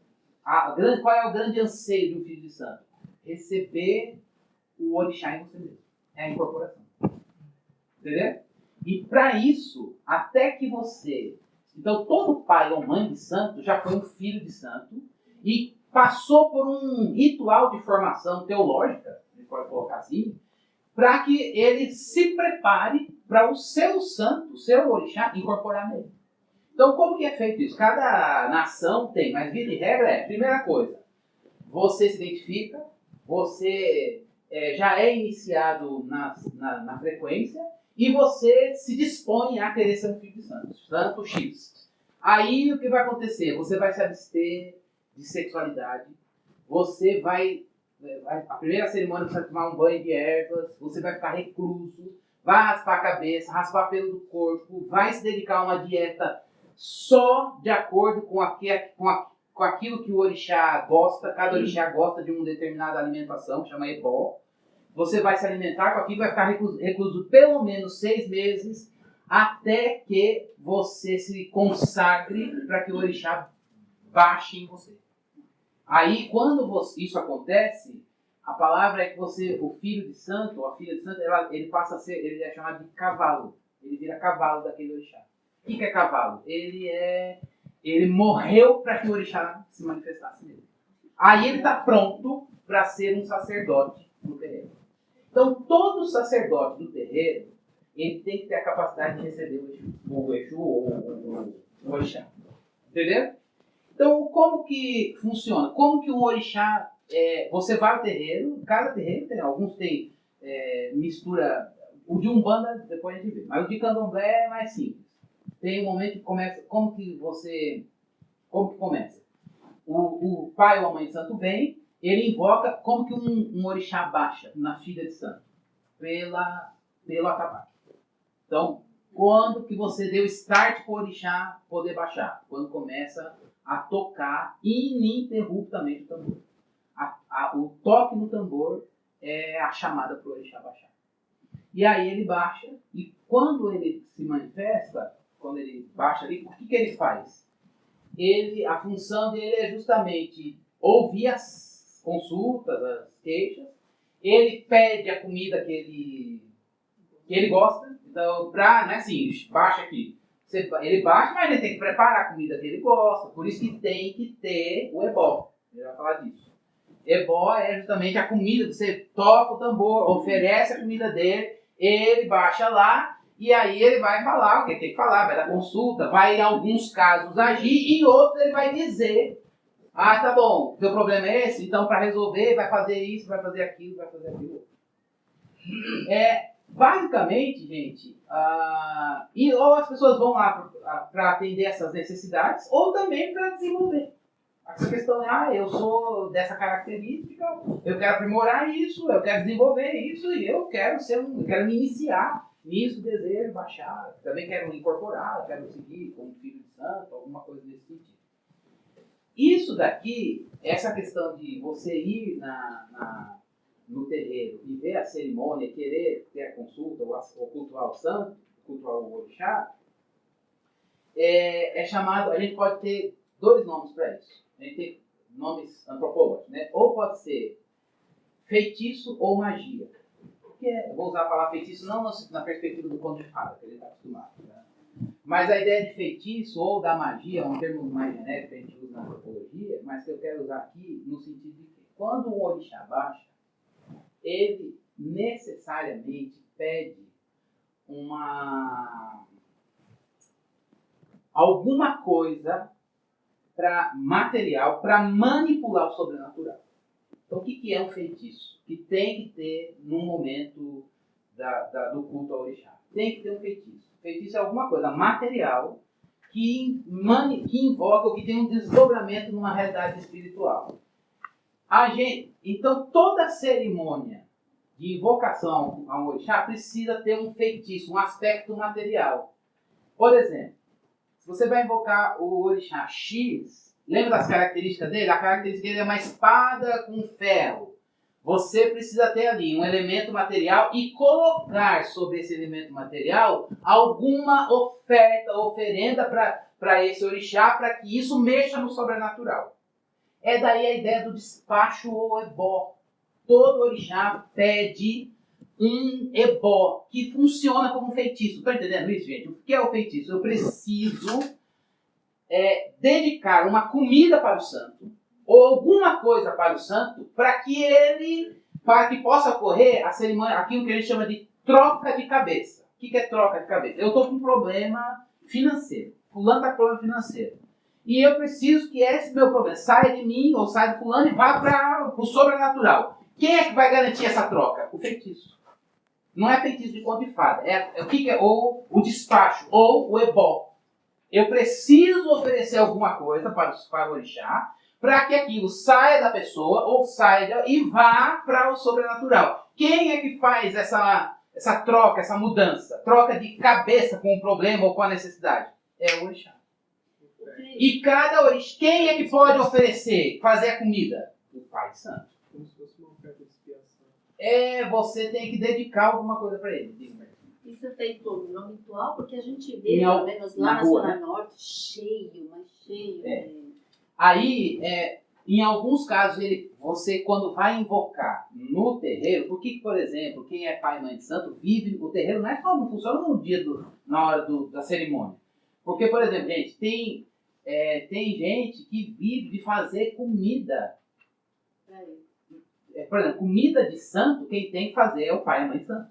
qual é o grande anseio de um filho de santo? Receber o orixá em você mesmo. É a incorporação. Entendeu? E para isso, até que você... Então, todo pai ou mãe de santo já foi um filho de santo e passou por um ritual de formação teológica, a gente pode colocar assim, para que ele se prepare para o seu santo, o seu orixá, incorporar nele. Então, como que é feito isso? Cada nação tem, mas via de regra primeira coisa, você se identifica, você já é iniciado na frequência e você se dispõe a querer ser um filho de santo, santo X. Aí, o que vai acontecer? Você vai se abster de sexualidade, você vai... A primeira cerimônia você vai tomar um banho de ervas, você vai ficar recluso, vai raspar a cabeça, raspar pelo do corpo, vai se dedicar a uma dieta só de acordo com aquilo que o orixá gosta. Cada orixá gosta de uma determinada alimentação, que chama ebó. Você vai se alimentar com aquilo, vai ficar recluso pelo menos 6 meses, até que você se consagre para que o orixá baixe em você. Aí, quando isso acontece, a palavra é que o filho de santo, ou a filha de santo, ele passa a ser, ele é chamado de cavalo. Ele vira cavalo daquele orixá. O que é cavalo? Ele morreu para que o orixá se manifestasse nele. Aí ele está pronto para ser um sacerdote no terreiro. Então, todo sacerdote do terreiro, ele tem que ter a capacidade de receber o Exu ou o orixá. Entendeu? Então, como que funciona? Como que um orixá... você vai ao terreiro, cada terreiro tem, alguns tem mistura... O de Umbanda, depois a gente vê. Mas o de Candomblé é mais simples. Tem um momento que começa... Como que começa? O pai ou a mãe de santo vem, ele invoca como que um orixá baixa na filha de santo. Pelo atabaque. Então, quando que você deu start para o orixá poder baixar? Quando começa a tocar ininterruptamente o tambor. O toque no tambor é a chamada para o orixá baixar. E aí ele baixa, e quando ele se manifesta, quando ele baixa ali, o que ele faz? A função dele é justamente ouvir as consultas, as queixas, ele pede a comida que ele gosta, então, não é assim, baixa aqui. Ele baixa, mas ele tem que preparar a comida que ele gosta, por isso que tem que ter o ebó. Ele vai falar disso. Ebó é justamente a comida, você toca o tambor, oferece a comida dele, ele baixa lá, e aí ele vai falar o que tem que falar, vai dar consulta, vai em alguns casos agir, e em outros ele vai dizer, tá bom, teu problema é esse, então para resolver vai fazer isso, vai fazer aquilo, vai fazer aquilo. Basicamente, gente, ou as pessoas vão lá para atender essas necessidades, ou também para desenvolver. Essa questão é, eu sou dessa característica, eu quero aprimorar isso, eu quero desenvolver isso, e eu quero me iniciar nisso, desejo, baixar, também quero incorporar, quero seguir como filho de santo, alguma coisa desse sentido. Isso daqui, essa questão de você ir no terreiro e ver a cerimônia, querer ter a consulta ou cultuar o santo, cultuar o orixá, é chamado, a gente pode ter 2 nomes para isso. A gente tem nomes antropológicos, né? Ou pode ser feitiço ou magia. Eu vou usar a palavra feitiço não na perspectiva do conto de fada, que ele está acostumado. Né? Mas a ideia de feitiço ou da magia é um termo mais genérico que a gente usa na antropologia, mas que eu quero usar aqui no sentido de que quando um orixá baixa, ele necessariamente pede alguma coisa material para manipular o sobrenatural. Então, o que é um feitiço? Que tem que ter no momento do culto ao orixá. Tem que ter um feitiço. Feitiço é alguma coisa material que invoca ou que tem um desdobramento numa realidade espiritual. Então, toda cerimônia de invocação a um orixá precisa ter um feitiço, um aspecto material. Por exemplo, se você vai invocar o orixá X, lembra das características dele? A característica dele é uma espada com ferro. Você precisa ter ali um elemento material e colocar sobre esse elemento material alguma oferenda para esse orixá, para que isso mexa no sobrenatural. É daí a ideia do despacho ou ebó. Todo orixá pede um ebó que funciona como um feitiço. Estão entendendo isso, gente? O que é o feitiço? Eu preciso dedicar uma comida para o santo ou alguma coisa para o santo para que possa ocorrer a cerimônia, aquilo que a gente chama de troca de cabeça. O que é troca de cabeça? Eu estou com um problema financeiro. Fulano está com problema financeiro. E eu preciso que esse meu problema saia de mim ou saia do fulano e vá para o sobrenatural. Quem é que vai garantir essa troca? O feitiço. Não é feitiço de conto de fada. Ou o despacho, ou o ebó. Eu preciso oferecer alguma coisa para o orixá, para que aquilo saia da pessoa, ou saia e vá para o sobrenatural. Quem é que faz essa troca, essa mudança? Troca de cabeça com o problema ou com a necessidade? É o orixá. E cada orixá, quem é que pode oferecer, fazer a comida? O Pai Santo. Como se fosse uma oferta de expiação. Você tem que dedicar alguma coisa para ele. Isso é feito no ritual, porque a gente vê, pelo menos lá na rua, Zona né? Norte, cheio. Aí, em alguns casos, você quando vai invocar no terreiro, porque, por exemplo, quem é pai e mãe de santo vive, o terreiro não funciona no dia, na hora da cerimônia. Porque, por exemplo, gente, tem gente que vive de fazer comida. Por exemplo, comida de santo, quem tem que fazer é o pai e a mãe de santo.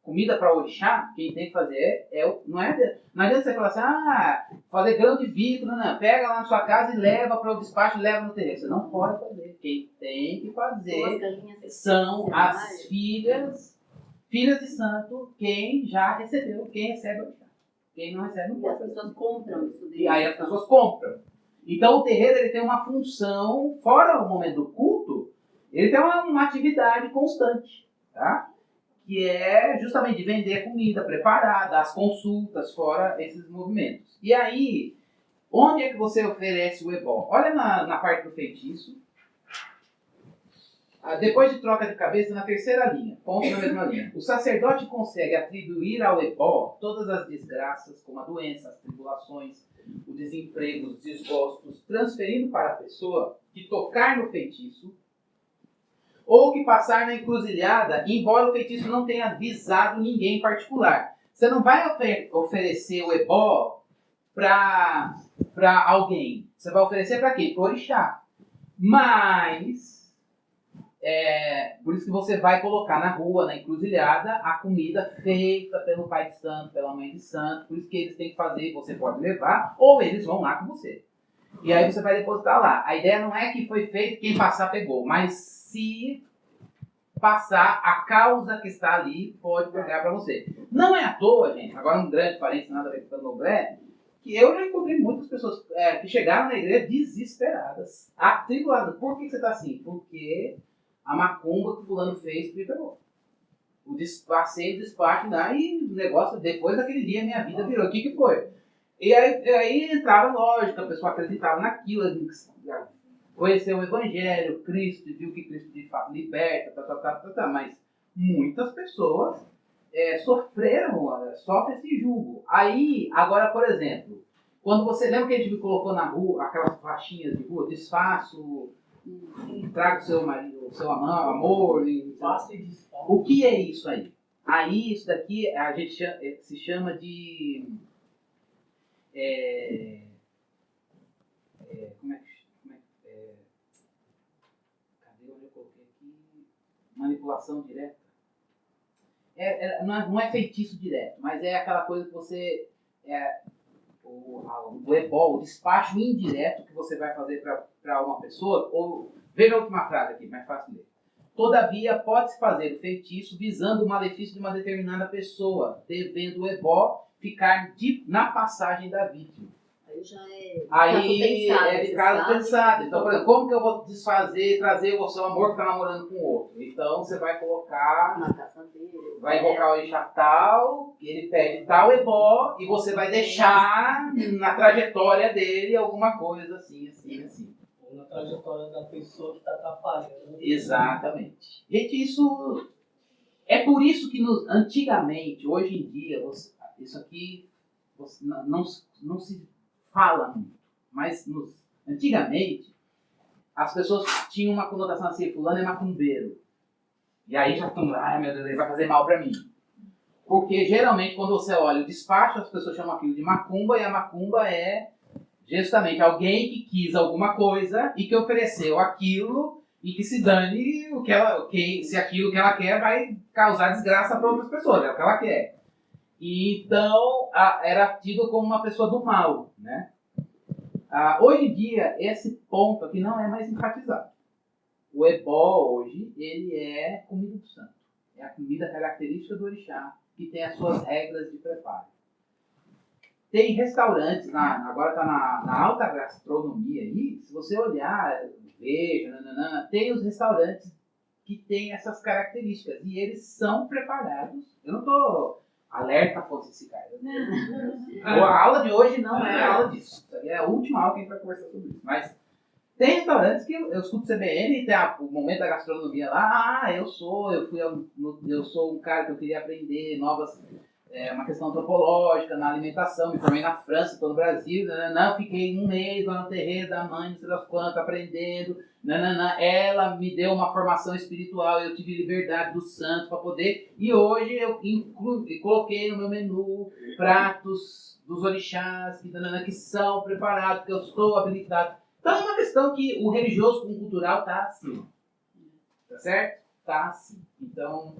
comida para orixá, quem tem que fazer não adianta você falar assim, fazer grão de bico, não. Pega lá na sua casa e leva para o despacho e leva no terreiro. Você não pode fazer. Quem tem que fazer são as filhas de santo, quem já recebeu, quem recebe orixá. Quem não recebe não pode. E as pessoas compram isso dele. E aí as pessoas compram. Então o terreiro ele tem uma função, fora o momento do culto, ele tem uma atividade constante, tá? Que é justamente de vender comida preparada, as consultas, fora esses movimentos. E aí, onde é que você oferece o ebó? Olha na parte do feitiço. Depois de troca de cabeça, na terceira linha, ponto na mesma linha. O sacerdote consegue atribuir ao ebó todas as desgraças, como a doença, as tribulações, o desemprego, os desgostos, transferindo para a pessoa que tocar no feitiço ou que passar na encruzilhada, embora o feitiço não tenha avisado ninguém em particular. Você não vai oferecer o ebó para alguém. Você vai oferecer para quem? Para o orixá. Mas por isso que você vai colocar na rua, na encruzilhada, a comida feita pelo pai de santo, pela mãe de santo. Por isso que eles têm que fazer, você pode levar, ou eles vão lá com você. E aí você vai depositar lá. A ideia não é que foi feito, quem passar pegou, mas se passar, a causa que está ali pode pegar para você. Não é à toa, gente, agora um grande parênteses, nada a ver com o candomblé, que eu já encontrei muitas pessoas que chegaram na igreja desesperadas, atribuladas. Por que você está assim? Porque a macumba que o fulano fez me pegou. O passeio, o despacho, e o negócio, depois daquele dia, minha vida virou. O que foi? E aí entrava lógica, a pessoa acreditava naquilo, conheceu o Evangelho, Cristo, viu que Cristo de fato liberta, mas muitas pessoas sofrem esse julgo. Aí, agora, por exemplo, quando você lembra que a gente me colocou na rua, aquelas faixinhas de rua, desfaço, traga o seu marido, o seu amor, o que é isso aí? Aí, isso daqui a gente se chama de cadê onde eu coloquei aqui? Manipulação direta. Não é feitiço direto, mas é aquela coisa que você o ebó, o despacho indireto que você vai fazer para uma pessoa. Ou veja a última frase aqui, mais fácil de ler. Todavia, pode-se fazer o feitiço visando o malefício de uma determinada pessoa, devendo o ebó ficar na passagem da vítima. Aí é de caso pensado. Então, por exemplo, como que eu vou desfazer, trazer o seu amor que está namorando com o outro? Então, você vai colocar, na casa dele, vai invocar o orixá tal, ele pede tal ebó, e você vai deixar na trajetória dele alguma coisa assim. Ou na trajetória da pessoa que está atrapalhando. Exatamente. Gente, isso é por isso que antigamente, hoje em dia, isso aqui não se fala muito, mas antigamente as pessoas tinham uma conotação assim, fulano é macumbeiro, e aí já estão, meu Deus, ele vai fazer mal para mim, porque geralmente quando você olha o despacho, as pessoas chamam aquilo de macumba, e a macumba é justamente alguém que quis alguma coisa e que ofereceu aquilo e que se dane se aquilo que ela quer vai causar desgraça para outras pessoas, é o que ela quer. Então, era tido como uma pessoa do mal, né? Hoje em dia, esse ponto aqui não é mais enfatizado. O ebó, hoje, ele é comida do santo. É a comida característica do orixá, que tem as suas regras de preparo. Tem restaurantes, agora está na alta gastronomia aí, se você olhar, veja, tem os restaurantes que têm essas características. E eles são preparados. Eu não estou... alerta fosse esse cara. A aula de hoje não é a aula disso. É a última aula que a gente vai conversar sobre isso. Mas tem restaurantes que eu escuto CBN e tem o momento da gastronomia lá. Eu sou um cara que eu queria aprender uma questão antropológica na alimentação. Me formei na França, estou no Brasil. Fiquei um mês lá no terreiro da mãe, não sei das quantas, aprendendo. Ela me deu uma formação espiritual, eu tive liberdade dos santos para poder, e hoje eu coloquei no meu menu pratos dos orixás que são preparados, que eu estou habilitado. Então é uma questão que o religioso com o cultural está acima, tá certo? Está acima. Então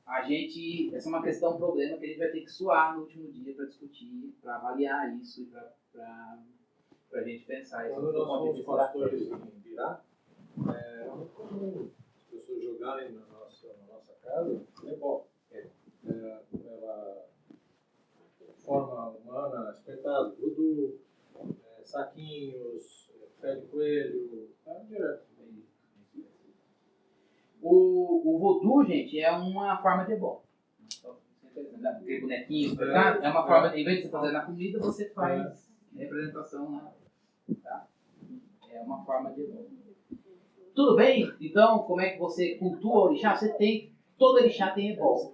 essa é uma questão, um problema que a gente vai ter que suar no último dia para discutir, para avaliar isso e para a gente pensar isso. Quando nós fomos pastores em Birá, é muito comum as pessoas jogarem na nossa casa futebol. Ela forma humana, espetado, tudo, saquinhos, pé de coelho, direto. O voodoo, gente, é uma forma de ebó. Aquele bonequinho, tá? É uma forma, em vez de você fazer na comida, você faz representação lá. Tá? É uma forma de ebó. Tudo bem? Então, como é que você cultua o orixá? Todo orixá tem ebó.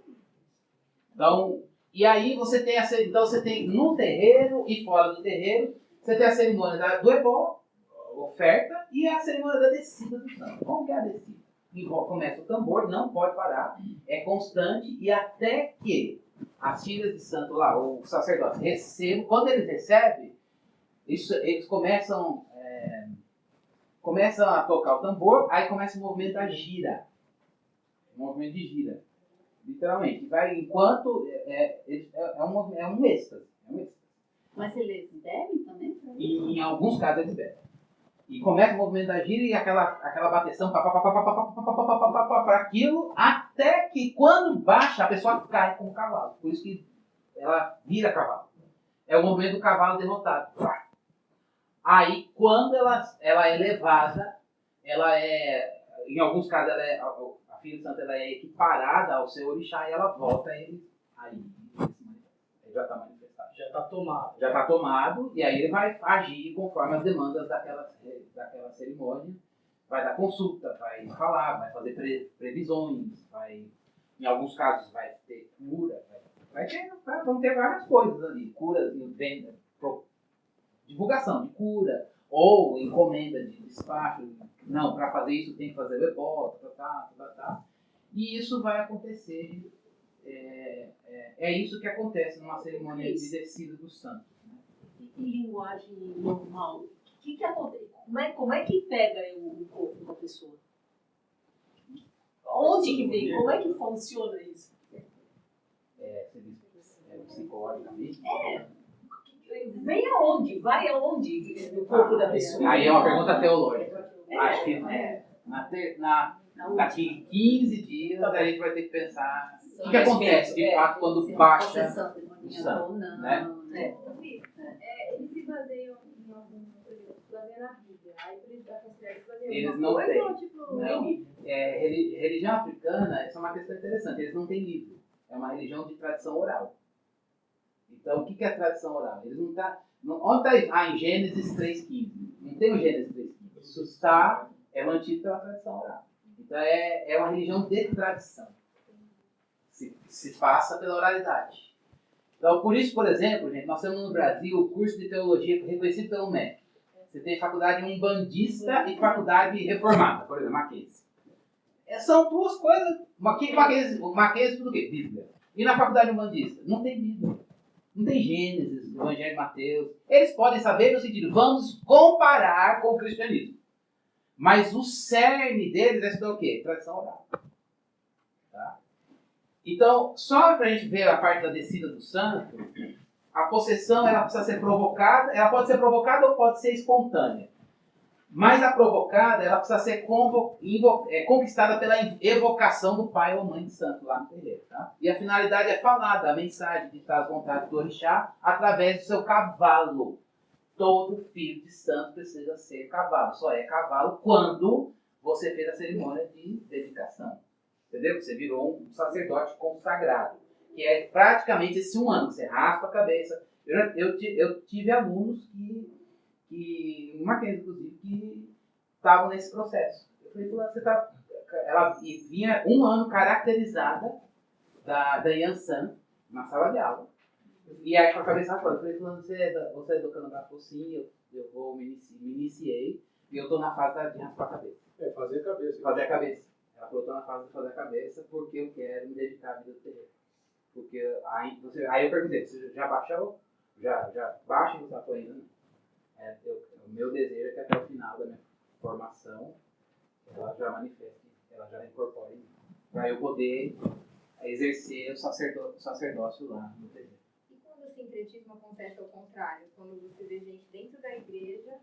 Então, e aí você tem no terreiro e fora do terreiro, você tem a cerimônia do ebó, oferta, e a cerimônia da descida do santo. Como que é a descida? Começa o tambor, não pode parar, é constante, e até que as filhas de santo lá, o sacerdote, recebam, quando eles recebem, eles começam a tocar o tambor, aí começa o movimento da gira. O movimento de gira. Literalmente. Vai enquanto. É um êxtase. Mas eles bebem também? E em alguns casos eles bebem. E começa o movimento da gira e aquela bateção para aquilo, até que quando baixa, a pessoa cai como cavalo. Por isso que ela vira cavalo. É o movimento do cavalo derrotado. Aí, quando ela é levada, em alguns casos, a filha de santo ela é equiparada ao seu orixá e ela volta ele já está manifestado. Já está tomado. Já está tomado, e aí ele vai agir conforme as demandas daquela cerimônia. Vai dar consulta, vai falar, vai fazer previsões, em alguns casos vai ter cura, vão ter várias coisas ali. Cura, venda, divulgação de cura, ou encomenda de despacho. Não, para fazer isso tem que fazer o ebó, e isso vai acontecer. É isso que acontece numa cerimônia de descida do santo. Né? Em linguagem normal, o que acontece? Como é que pega o corpo da pessoa? Onde que vem? Como é que funciona isso? Psicologicamente? Vem aonde? Vai aonde o corpo da pessoa? Aí é uma pergunta teológica. Acho que daqui 15 dias a gente vai ter que pensar o que acontece de fato quando baixa o santo. Né? Eles se baseiam em algum, por exemplo, se baseiam na Bíblia. Aí por isso dá pra considerar que se baseiam em Eles alguma não coisa têm. ou tipo, Não. Religião africana, essa é uma questão interessante. Eles não têm livro. É uma religião de tradição oral. Então, o que é tradição oral? Eles não estão. Onde está isso? Em Gênesis 3,15. Não tem o Gênesis 3,15. Isso é mantido pela tradição oral. Então, é uma religião de tradição. Se passa pela oralidade. Então, por isso, por exemplo, gente, nós temos no Brasil o curso de teologia reconhecido pelo MEC. Você tem faculdade umbandista e faculdade reformada, por exemplo, Mackenzie. São duas coisas. Mackenzie tudo o quê? Bíblia. E na faculdade umbandista? Não tem Bíblia. Não tem Gênesis, Evangelho de Mateus. Eles podem saber no sentido, vamos comparar com o cristianismo. Mas o cerne deles é estudar o quê? Tradição oral. Tá? Então, só para a gente ver a parte da descida do santo, a possessão ela precisa ser provocada, ela pode ser provocada ou pode ser espontânea. Mas a provocada, ela precisa ser conquistada pela evocação do pai ou mãe de santo lá no terreiro. Tá? E a finalidade é falar da mensagem, ditar as vontades do orixá através do seu cavalo. Todo filho de santo precisa ser cavalo. Só é cavalo quando você fez a cerimônia de dedicação. Entendeu? Você virou um sacerdote consagrado. Que é praticamente esse 1 ano. Você raspa a cabeça. Eu tive alunos inclusive, que estavam nesse processo. Eu falei, ela vinha 1 ano caracterizada da Yansan na sala de aula. E aí com a cabeça fora, eu falei, você é do Canadá? Sim, eu me iniciei e eu estou na fase de raspar a cabeça. Fazer a cabeça. Fazer a cabeça. Ela falou, estou na fase de fazer a cabeça porque eu quero me dedicar à vida do terreiro. Porque aí eu perguntei, você já baixou? Já baixa e você está ainda não. O meu desejo é que até o final da minha formação ela já manifeste, ela já incorpore para eu poder a exercer o sacerdócio lá no terreiro. E quando o sincretismo acontece ao contrário? Quando você vê gente dentro da igreja,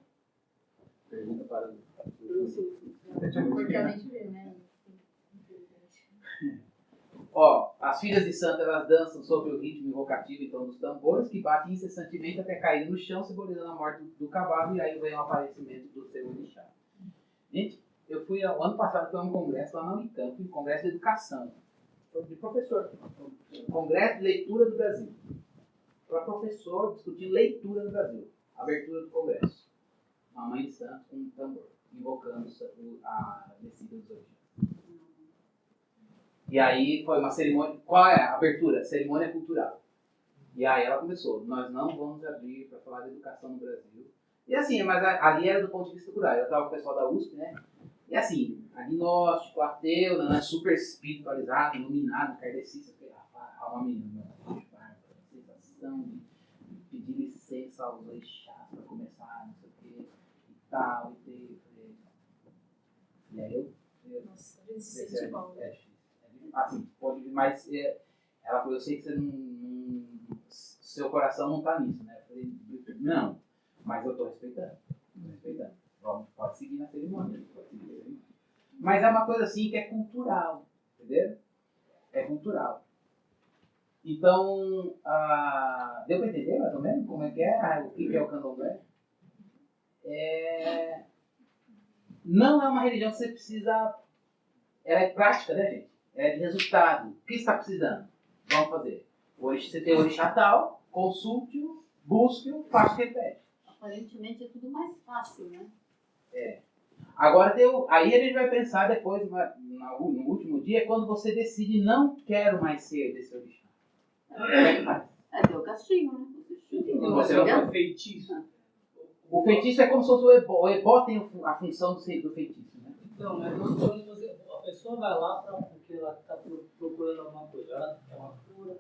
Pergunta para porque a gente vê, né? Ó, as filhas de Santa, elas dançam sobre o ritmo invocativo, então, dos tambores, que batem incessantemente até cair no chão, simbolizando a morte do cavalo, e aí vem o aparecimento do seu orixá. Gente, eu fui, o ano passado, foi um congresso lá na Unicamp, um congresso de educação, de professor, congresso de leitura do Brasil, para professor discutir leitura do Brasil, abertura do congresso, uma mãe de santo com um tambor, invocando a descida dos orixás. E aí foi uma cerimônia. Qual é a abertura? Cerimônia cultural. E aí ela começou. Nós não vamos abrir para falar de educação no Brasil. E assim, mas ali era do ponto de vista cultural. Eu estava com o pessoal da USP, né? E assim, agnóstico, ateu, né? Super espiritualizado, iluminado, kardecista. Uma menina, sensação de pedir licença aos orixás para começar, não sei o quê, e tal, e aí Nossa, a gente se sente mal. assim, pode vir, mas ela falou, eu sei que você seu coração não está nisso, né? Eu falei, não, mas eu estou respeitando. Vamos, pode seguir na cerimônia. Mas é uma coisa assim que é cultural, entendeu? É cultural. Então, deu para entender mais ou menos como é que é, o que é o candomblé? Não é uma religião que você precisa... Ela é prática, né, gente? É de resultado. O que você está precisando? Vamos fazer. Hoje você tem o orixá tal, consulte-o, busque-o, faça o que ele pede. Aparentemente é tudo mais fácil, né? Agora, aí a gente vai pensar depois, no último dia, quando você decide não quero mais ser desse orixá. Como é que faz? É o castigo, né? Você Não não é feitiço. O feitiço é como se fosse o ebó. O ebó tem a função do feitiço, né? Não, mas quando a pessoa vai lá porque ela está procurando alguma coisa. Ela quer uma cura,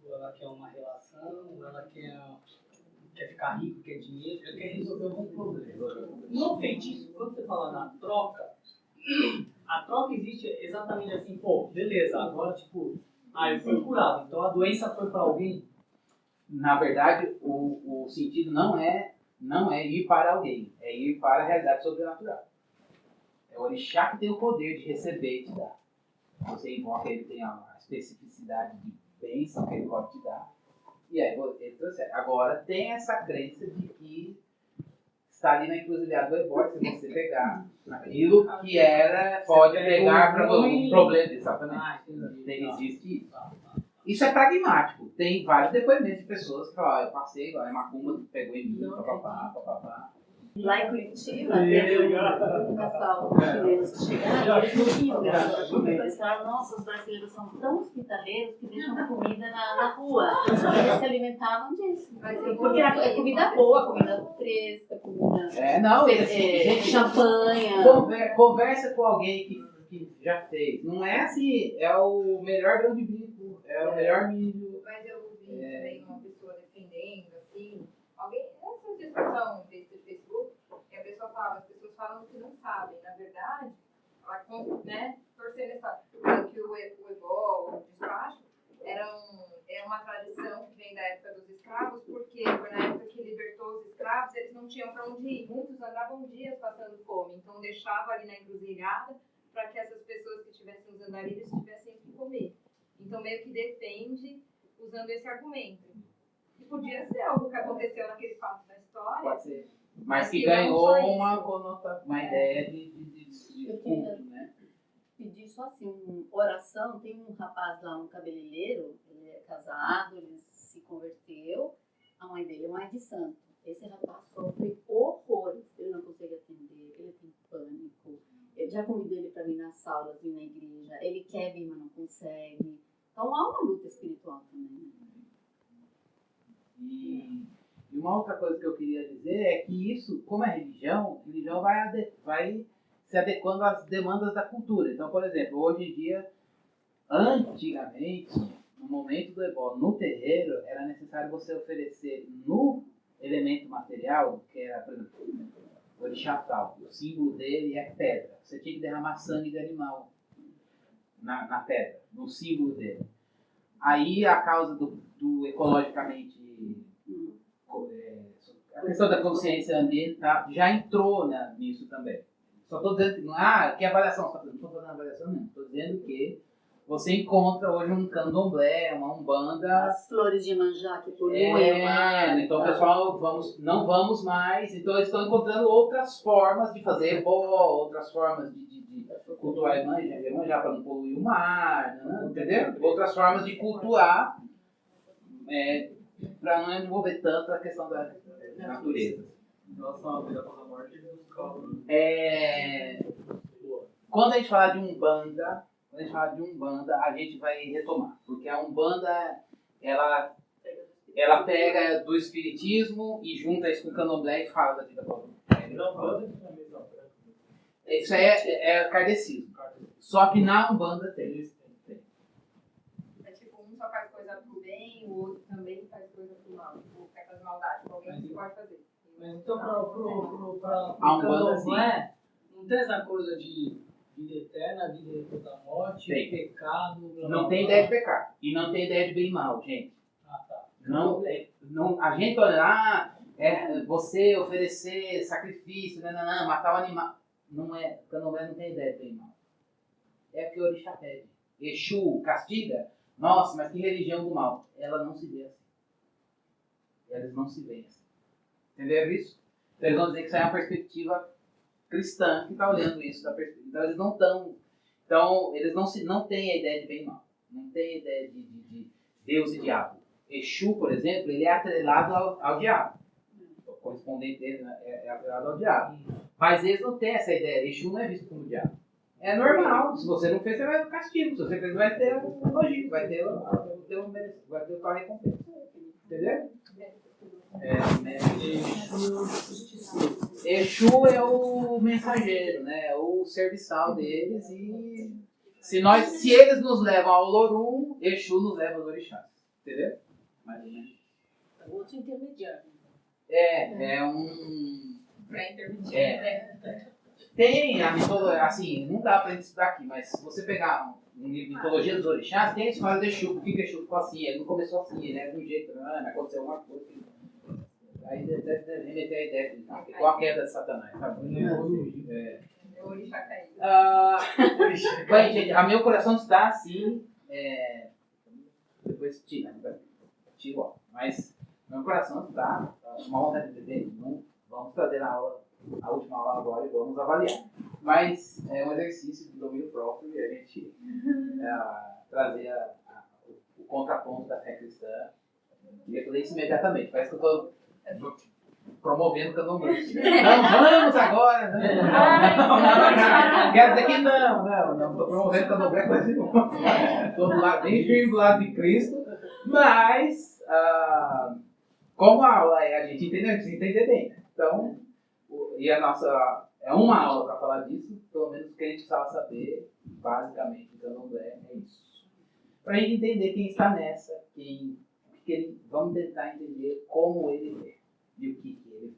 ou ela quer uma relação, ou ela quer ficar rico, quer dinheiro, ela quer resolver algum problema. No feitiço, quando você fala na troca, a troca existe exatamente assim, pô, beleza, agora tipo, eu fui curado, então a doença foi para alguém. Na verdade, o sentido não é ir para alguém, é ir para a realidade sobrenatural. É o orixá que tem o poder de receber e te dar. Você invoca, ele tem a especificidade de bênção que ele pode te dar. E aí ele transfere. Agora, tem essa crença de que está ali na encruzilhada do ebó, se você pegar aquilo que pode pegar para um problema. Exatamente. Existe isso. Isso é pragmático. Tem vários depoimentos de pessoas que falam, eu passei, a macumba pegou em mim, papapá. Lá em Curitiba, teve um casal de chilenos que chegaram e eles não tinham grana para comer. Eles falaram, nossa, os brasileiros são tão hospitaleiros que deixam comida na rua. Eles se alimentavam disso. Porque é comida boa, comida fresca, comida... gente, champanhe. Conversa com alguém que já fez. Não é assim, é o melhor grão de bico, é o melhor milho. Mas eu vi também uma pessoa defendendo, assim, alguém, nessa discussão desse Facebook, que a pessoa fala, as pessoas falam que não sabem, na verdade, ela, né, torcendo essa, que o ebó, o despacho, é uma tradição que vem da época dos escravos, porque foi na época que libertou os escravos, eles não tinham para onde ir, muitos andavam dias passando fome, então deixava ali na encruzilhada para que essas pessoas que estivessem nos andarilhos tivessem o que comer. Então meio que defende usando esse argumento. E podia ser algo que aconteceu naquele fato da história. Pode ser. Mas que ganhou uma ideia de culto, né? Pedir só assim, oração. Tem um rapaz lá, um cabeleireiro, ele é casado, ele se converteu, a mãe dele é mãe de santo. Esse rapaz sofre horrores, ele não consegue atender, ele tem pânico. Eu já convidei ele para vir nas aulas, vir na igreja, ele quer vir, mas não consegue. Então há uma luta espiritual também. E uma outra coisa que eu queria dizer é que isso, como é religião, a religião vai se adequando às demandas da cultura. Então, por exemplo, hoje em dia, antigamente, no momento do ebó, no terreiro, era necessário você oferecer no elemento material, que era, por exemplo, o orixá tal, o símbolo dele é pedra. Você tinha que derramar sangue de animal na pedra, no símbolo dele. Aí a causa do ecologicamente, a questão da consciência ambiental já entrou nisso também. Só estou dizendo que que avaliação, não estou fazendo avaliação não, estou dizendo que você encontra hoje um candomblé, uma umbanda. As flores de Iemanjá que poluem o mar. Então, pessoal, não vamos mais. Então, eles estão encontrando outras formas de fazer ebó, outras formas de cultuar Iemanjá para não poluir o mar, né? Entendeu? Outras formas de cultuar para não envolver tanto a questão da natureza. Em relação à vida após a morte, eles buscavam. Quando a gente falar de Umbanda, a gente vai retomar. Porque a Umbanda, ela pega do espiritismo e junta isso com o candomblé e fala da vida após a morte. Isso aí é kardecismo. Só que na Umbanda tem. É tipo, um só faz coisa pro bem, o outro também faz coisa pro mal. Tipo, quer fazer maldade com alguém, você pode fazer. Mas então, pra A Umbanda, candomblé, não tem essa coisa de vida eterna, vida depois da morte, Tem. pecado... blá, blá, Não tem blá. ideia de pecado. E não tem ideia de bem e mal, gente. Ah, tá. Não, a gente olha, você oferecer sacrifício, matar o animal. Não é, candomblé não tem ideia de bem e mal. É o que o orixá pede. Exu castiga. Nossa, mas que religião do mal. Ela não se vê assim. Eles não se veem assim. Entenderam isso? Então eles vão dizer que isso é uma perspectiva cristã que está olhando isso da perspectiva. Então eles não estão. Então eles não têm a ideia de bem e mal. Não têm a ideia de Deus e diabo. Exu, por exemplo, ele é atrelado ao diabo. O correspondente dele é atrelado ao diabo. Mas eles não têm essa ideia. Exu não é visto como diabo. É normal. Se você não fez, você vai ter castigo. Se você fez, vai ter um elogio. Vai ter a tua recompensa. Entendeu? Exu é o mensageiro, né? O serviçal deles. E se eles nos levam ao Olorum, Exu nos leva aos orixás. Entendeu? Mais ou menos. O outro intermediário. É um. Pra intermedir. Tem a mitologia, assim, não dá pra gente estudar aqui, mas se você pegar um livro de mitologia dos orixás, tem a história do Exu, por que o Exu ficou assim, ele não começou assim, ele era de um jeito, aconteceu uma coisa. Aí deve remeter a ideia de igual a queda de Satanás, sabe? O orixá caído. Bem, gente, a meu coração está assim, depois tira, ó. Mas meu coração está uma vontade de beber, não vamos trazer a última aula agora e vamos avaliar. Mas é um exercício de domínio próprio e a gente trazer o contraponto da fé cristã e fazer isso imediatamente. Parece que eu estou promovendo o candomblé. Não, vamos agora! Não. Quero dizer que não estou promovendo o candomblé coisa nenhuma. Estou bem firme do lado de Cristo, mas como a aula a gente entende, a gente precisa entender bem. Né? Então, e a nossa é uma aula para falar disso, pelo menos o que a gente precisava saber, basicamente, o candomblé é isso. Para a gente entender quem está nessa, vamos tentar entender como ele vê e o que ele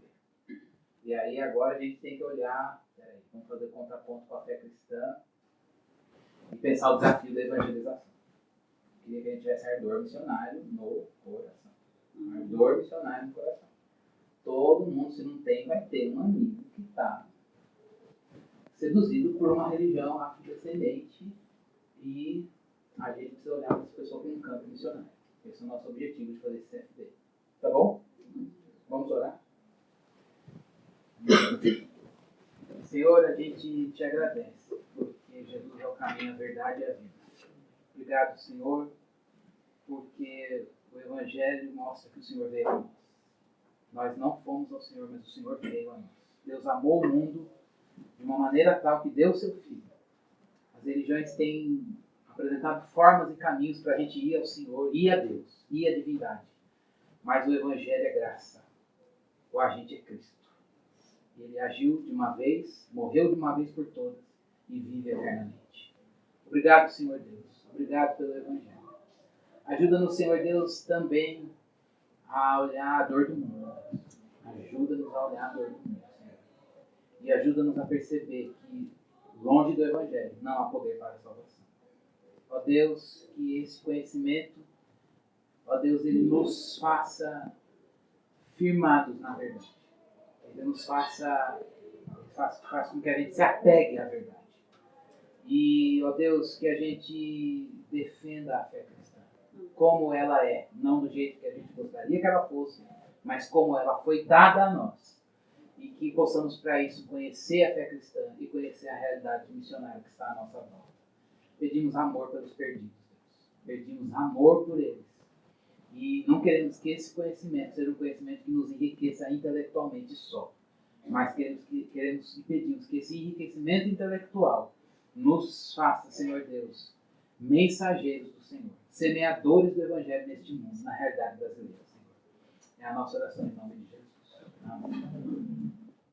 vê. E aí agora a gente tem que olhar, vamos fazer contraponto com a fé cristã e pensar o desafio da evangelização. Queria que a gente tivesse ardor missionário no coração. Ardor missionário no coração. Todo mundo, se não tem, vai ter um amigo que está seduzido por uma religião afrodescendente e a gente precisa olhar para essa pessoa como um campo missionário. Esse é o nosso objetivo de fazer esse CFD. Tá bom? Vamos orar? Senhor, a gente te agradece, porque Jesus é o caminho, a verdade e a vida. Obrigado, Senhor, porque o Evangelho mostra que o Senhor veio a nós. Nós não fomos ao Senhor, mas o Senhor veio a nós. Deus amou o mundo de uma maneira tal que deu o seu Filho. As religiões têm apresentado formas e caminhos para a gente ir ao Senhor, ir a Deus, ir à divindade. Mas o Evangelho é graça. O agente é Cristo. Ele agiu de uma vez, morreu de uma vez por todas e vive eternamente. Obrigado, Senhor Deus. Obrigado pelo Evangelho. Ajuda-nos, Senhor Deus, também a olhar a dor do mundo. Ajuda-nos a olhar a dor do mundo, Senhor. E ajuda-nos a perceber que, longe do Evangelho, não há poder para a salvação. Ó Deus, que esse conhecimento, ó Deus, ele nos faça firmados na verdade. Ele nos faça com que a gente se apegue à verdade. E, ó Deus, que a gente defenda a fé cristã, como ela é, não do jeito que a gente gostaria que ela fosse, mas como ela foi dada a nós. E que possamos, para isso, conhecer a fé cristã e conhecer a realidade missionária que está à nossa volta. Pedimos amor pelos perdidos, Deus. Pedimos amor por eles. E não queremos que esse conhecimento seja um conhecimento que nos enriqueça intelectualmente só. Mas queremos e pedimos que esse enriquecimento intelectual nos faça, Senhor Deus, mensageiros do Senhor, semeadores do Evangelho neste mundo, na realidade brasileira, Senhor. É a nossa oração em nome de Jesus. Amém.